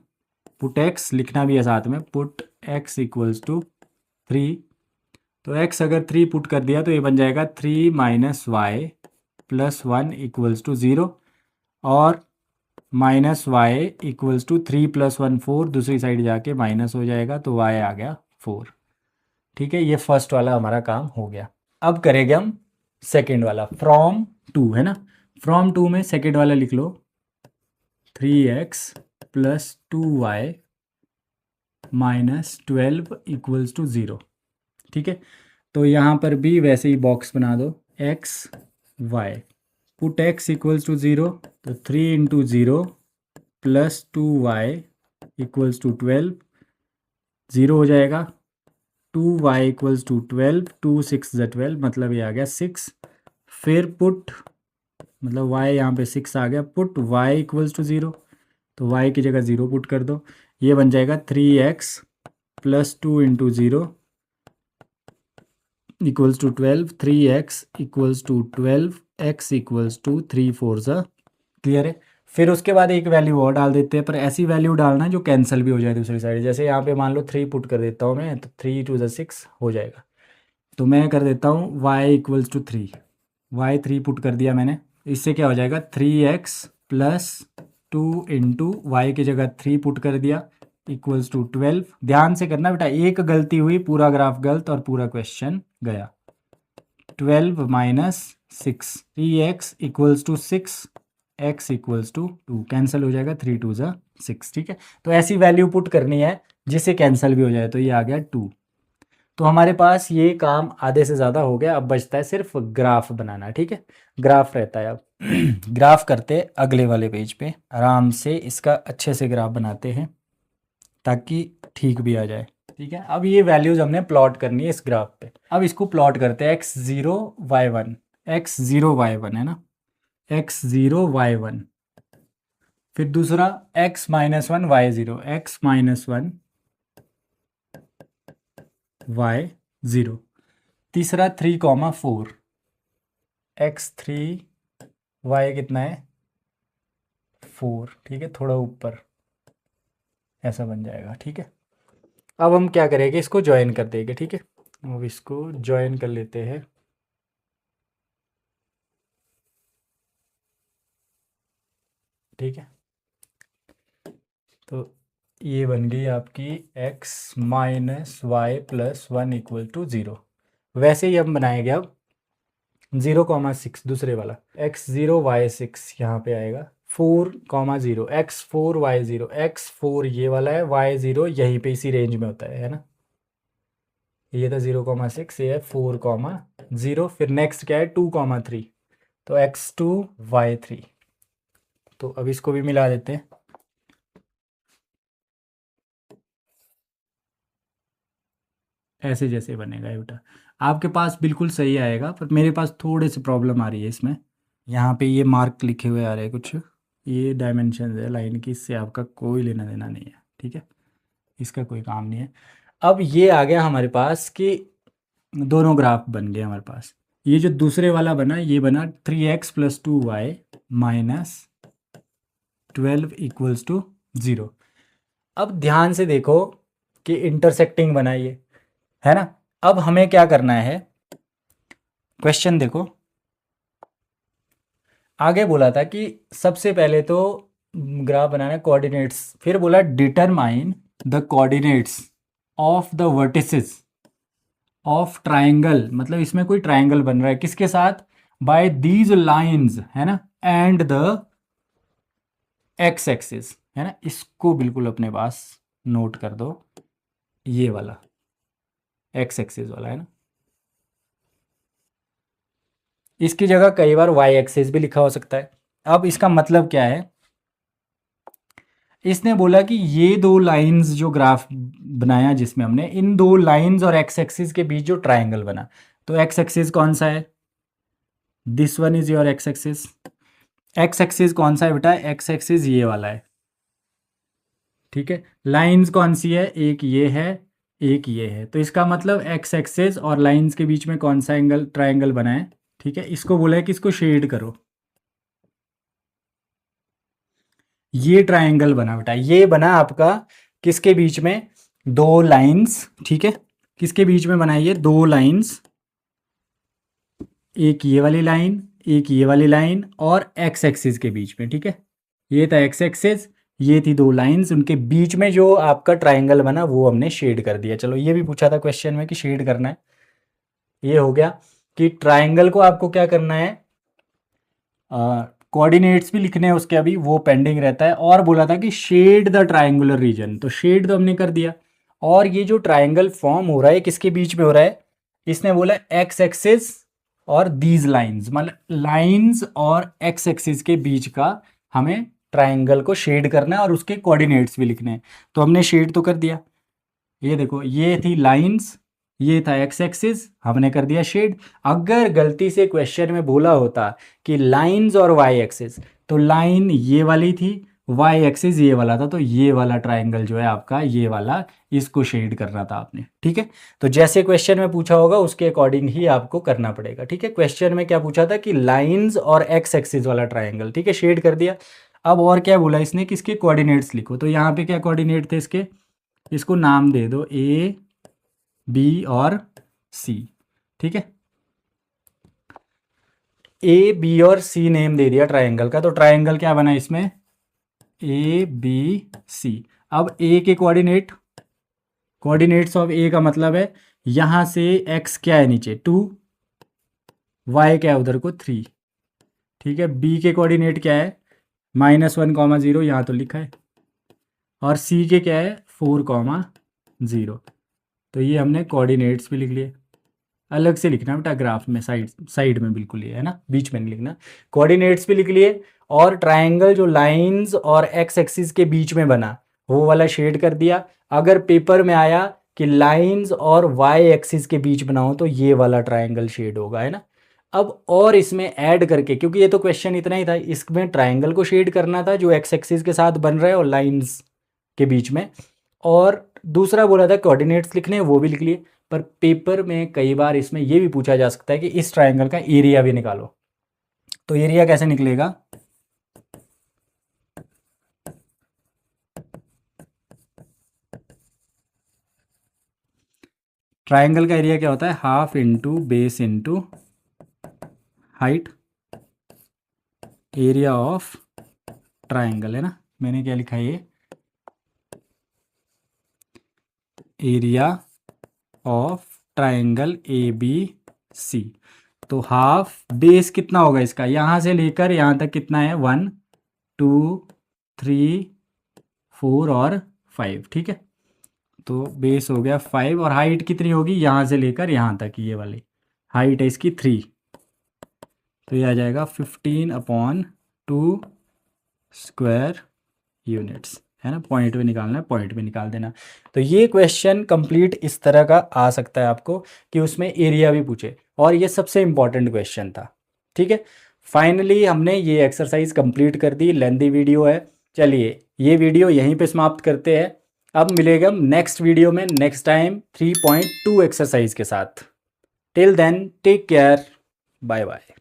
पुट x लिखना भी है साथ में, पुट x इक्वल्स टू 3। तो x अगर 3 पुट कर दिया तो ये बन जाएगा 3 minus y plus 1 equals to 0 और माइनस वाई इक्वल्स टू 3 + 1 4, दूसरी साइड जाके माइनस हो जाएगा, तो y आ गया 4, ठीक है। ये फर्स्ट वाला हमारा काम हो गया। अब करेंगे हम सेकेंड वाला, फ्रॉम 2 है ना। फ्रॉम 2 में सेकेंड वाला लिख लो 3x plus 2y minus 12 equals to 0, ठीक है। तो यहाँ पर भी वैसे ही बॉक्स बना दो x y, put x equals to 0, तो 3 into 0 plus 2y equals to 12, 0 हो जाएगा। 2y इक्वल्स टू 12, 2 6 ज़ा 12, मतलब ये आ गया 6। फिर पुट, मतलब y यहाँ पे 6 आ गया, पुट y इक्वल्स टू 0, तो y की जगह 0 पुट कर दो, ये बन जाएगा 3x plus 2 into 0 equals to 12, 3x equals to 12, x equals to 3 4 ज़ा। क्लियर है। फिर उसके बाद एक वैल्यू और डाल देते हैं, पर ऐसी वैल्यू डालना जो कैंसिल भी हो जाए दूसरी साइड। जैसे यहाँ पे मान लो 3 पुट कर देता हूँ मैं, तो 3 2 ज़ा 6 हो जाएगा। तो मैं कर देता हूँ y equals to 3, y 3 put कर दिया मैंने। इससे क्या हो जाएगा, 3x प्लस 2 इंटू वाई की जगह 3 पुट कर दिया इक्वल्स टू 12। ध्यान से करना बेटा, एक गलती हुई पूरा ग्राफ गलत और पूरा क्वेश्चन गया। 12 minus 6, 3x equals to 6, x equals to 2, cancel हो जाएगा, 3 2 ज़ा 6। ठीक है, तो ऐसी वैल्यू पुट करनी है जिससे कैंसिल भी हो जाए, तो ये आ गया 2। तो हमारे पास ये काम आधे से ज़्यादा हो गया। अब बचता है सिर्फ ग्राफ बनाना। ठीक है, ग्राफ रहता है। अब ग्राफ करते अगले वाले पेज पे, आराम से इसका अच्छे से ग्राफ बनाते हैं ताकि ठीक भी आ जाए। ठीक है, अब ये वैल्यूज़ हमने प्लॉट करनी है इस ग्राफ पे। अब इसको प्लॉट करते हैं, x0 y1, x0 y1 है ना, x0 y1। फिर दूसरा x minus 1 y0, x minus 1 y0। तीसरा 3,4, x3 y कितना है 4। ठीक है, थोड़ा ऊपर ऐसा बन जाएगा। ठीक है, अब हम क्या करेंगे, इसको ज्वाइन कर देंगे। ठीक है, अब इसको ज्वाइन कर लेते हैं। ठीक है, तो ये बन गई आपकी x minus y plus 1 equal to 0। वैसे ही हम बनाएंगे अब 0,6 दूसरे वाला, x0 y6 यहाँ पे आएगा, 4,0, x4 y0, x4 ये वाला है, y0 यहीं पे इसी रेंज में होता है ना। ये था 0,6, ये है 4,0। फिर नेक्स्ट क्या है 2,3, तो x2 y3। तो अब इसको भी मिला देते हैं। ऐसे जैसे बनेगा ये बेटा, आपके पास बिल्कुल सही आएगा, पर मेरे पास थोड़े से प्रॉब्लम आ रही है इसमें। यहाँ पे ये मार्क लिखे हुए आ रहे हैं कुछ, ये डायमेंशन है लाइन की, इससे आपका कोई लेना देना नहीं है। ठीक है, इसका कोई काम नहीं है। अब ये आ गया हमारे पास कि दोनों ग्राफ बन गए हमारे पास। ये जो दूसरे वाला बना, ये बना 3x plus 2y minus 12 equals to 0। अब ध्यान से देखो कि इंटरसेक्टिंग बना ये, है ना। अब हमें क्या करना है, क्वेश्चन देखो, आगे बोला था कि सबसे पहले तो ग्राफ बनाना है कोऑर्डिनेट्स, फिर बोला determine the coordinates of the vertices of triangle, मतलब इसमें कोई ट्राइंगल बन रहा है किसके साथ, बाय दीज लाइंस, है ना, एंड द एक्स एक्सिस, है ना। इसको बिल्कुल अपने पास नोट कर दो, ये वाला एक्स एक्सिस वाला, है ना। इसकी जगह कई बार वाई एक्सिस भी लिखा हो सकता है। अब इसका मतलब क्या है, इसने बोला कि ये दो लाइंस जो ग्राफ बनाया जिसमें हमने, इन दो लाइंस और एक्स एक्सिस के बीच जो ट्राइंगल बना, तो एक्स एक्सिस कौन सा है, this one is your x axis. X axis कौन सा है बेटा, एक्स एक्सिस ये वाला है। ठीक है, लाइंस कौन सी है, एक ये है एक ये है, तो इसका मतलब एक्स एक्सिस और लाइंस के बीच में कौन सा एंगल ट्राइंगल बना है। ठीक है, इसको बोला है कि इसको शेड करो, ये ट्राइंगल बना बेटा, ये बना आपका किसके बीच में, दो लाइंस। ठीक है, किसके बीच में बनाइए, दो लाइंस, एक ये वाली लाइन एक ये वाली लाइन और एक्स एक्सिस के बीच में। ठीक है, ये था एक्स एक्सिस, ये थी दो लाइंस, उनके बीच में जो आपका ट्राइंगल बना वो हमने शेड कर दिया। चलो, ये भी पूछा था क्वेश्चन में कि शेड करना है। ये हो गया कि ट्राइंगल को आपको क्या करना है, कोऑर्डिनेट्स भी लिखने हैं उसके, अभी वो पेंडिंग रहता है। और बोला था कि शेड द ट्राइंगुलर रीजन, तो शेड तो हमने कर दिया। और ये जो ट्राइंगल फॉर्म हो रहा है किसके बीच में हो रहा है, इसने बोला एक्स एक्सिस और दीज लाइंस, मतलब लाइंस और एक्स एक्सिस के बीच का हमें ट्राइंगल को शेड करना है और उसके कोऑर्डिनेट्स भी लिखने हैं। तो हमने शेड तो कर दिया, ये देखो ये थी लाइंस, ये था एक्स एक्सिस, हमने कर दिया शेड। अगर गलती से क्वेश्चन में बोला होता कि लाइंस और वाई एक्सिस, तो लाइन ये वाली थी, वाई एक्सिस ये वाला था, तो ये वाला ट्राइंगल जो है आपका ये वाला, इसको शेड करना था आपने। ठीक है, तो जैसे क्वेश्चन में पूछा होगा उसके अकॉर्डिंग ही आपको करना पड़ेगा। ठीक है, क्वेश्चन में क्या पूछा था कि लाइंस और एक्स एक्सिस वाला ट्राइंगल, ठीक है, शेड कर दिया। अब और क्या बोला इसने कि इसके कोऑर्डिनेट्स लिखो, तो यहाँ पे क्या कोऑर्डिनेट थे इसके, इसको नाम दे दो ए बी और सी। ठीक है, ए बी और सी नेम दे दिया ट्राइंगल का, तो ट्राइंगल क्या बना इसमें, ए बी सी। अब ए के कोऑर्डिनेट्स ऑफ ए का मतलब है यहाँ से एक्स क्या है नीचे 2, वाई क्या है उधर को 3। ठीक है, बी के कोऑर्डिनेट क्या है -1,0, यहाँ तो लिखा है, और सी के क्या है 4,0। तो ये हमने कोऑर्डिनेट्स भी लिख लिए। अलग से लिखना बेटा ग्राफ में, साइड साइड में बिल्कुल, ये है ना, बीच में नहीं लिखना। कोऑर्डिनेट्स भी लिख लिए, और ट्राइंगल जो लाइंस और एक्स एक्सिस के बीच में बना वो वाला शेड कर दिया। अगर पेपर में आया कि लाइंस और वाई एक्सिस के बीच बनाओ तो ये वाला ट्राइंगल शेड होगा, है ना। अब और इसमें ऐड करके, क्योंकि ये तो क्वेश्चन इतना ही था, इसमें ट्राइंगल को शेड करना था जो एक्स एक्सिस के साथ बन रहा है और लाइंस के बीच में, और दूसरा बोला था कोऑर्डिनेट्स लिखने हैं, वो भी लिख लिए। पर पेपर में कई बार इसमें ये भी पूछा जा सकता है कि इस ट्राइंगल का एरिया भी निकालो, तो एरिया कैसे निकलेगा, ट्राइंगल का एरिया क्या होता है, half into base into height, area of triangle, है ना। मैंने क्या लिखा है, ये area of triangle A B C. तो हाफ बेस कितना होगा इसका, यहाँ से लेकर यहाँ तक कितना है 1 2 3 4 और 5। ठीक है, तो बेस हो गया 5, और हाइट कितनी होगी यहाँ से लेकर यहाँ तक, ये वाली हाइट है इसकी 3, तो ये आ जाएगा 15/2 स्क्वायर यूनिट्स, है ना। पॉइंट में निकालना है, पॉइंट में निकाल देना। तो ये क्वेश्चन कंप्लीट इस तरह का आ सकता है आपको कि उसमें एरिया भी पूछे, और ये सबसे इम्पॉर्टेंट क्वेश्चन था। ठीक है, फाइनली हमने ये एक्सरसाइज कंप्लीट कर दी, लेंथी वीडियो है। चलिए ये वीडियो यहीं पे समाप्त करते हैं, अब मिलेगा नेक्स्ट वीडियो में नेक्स्ट टाइम 3.2 एक्सरसाइज के साथ। Till then take care, bye bye.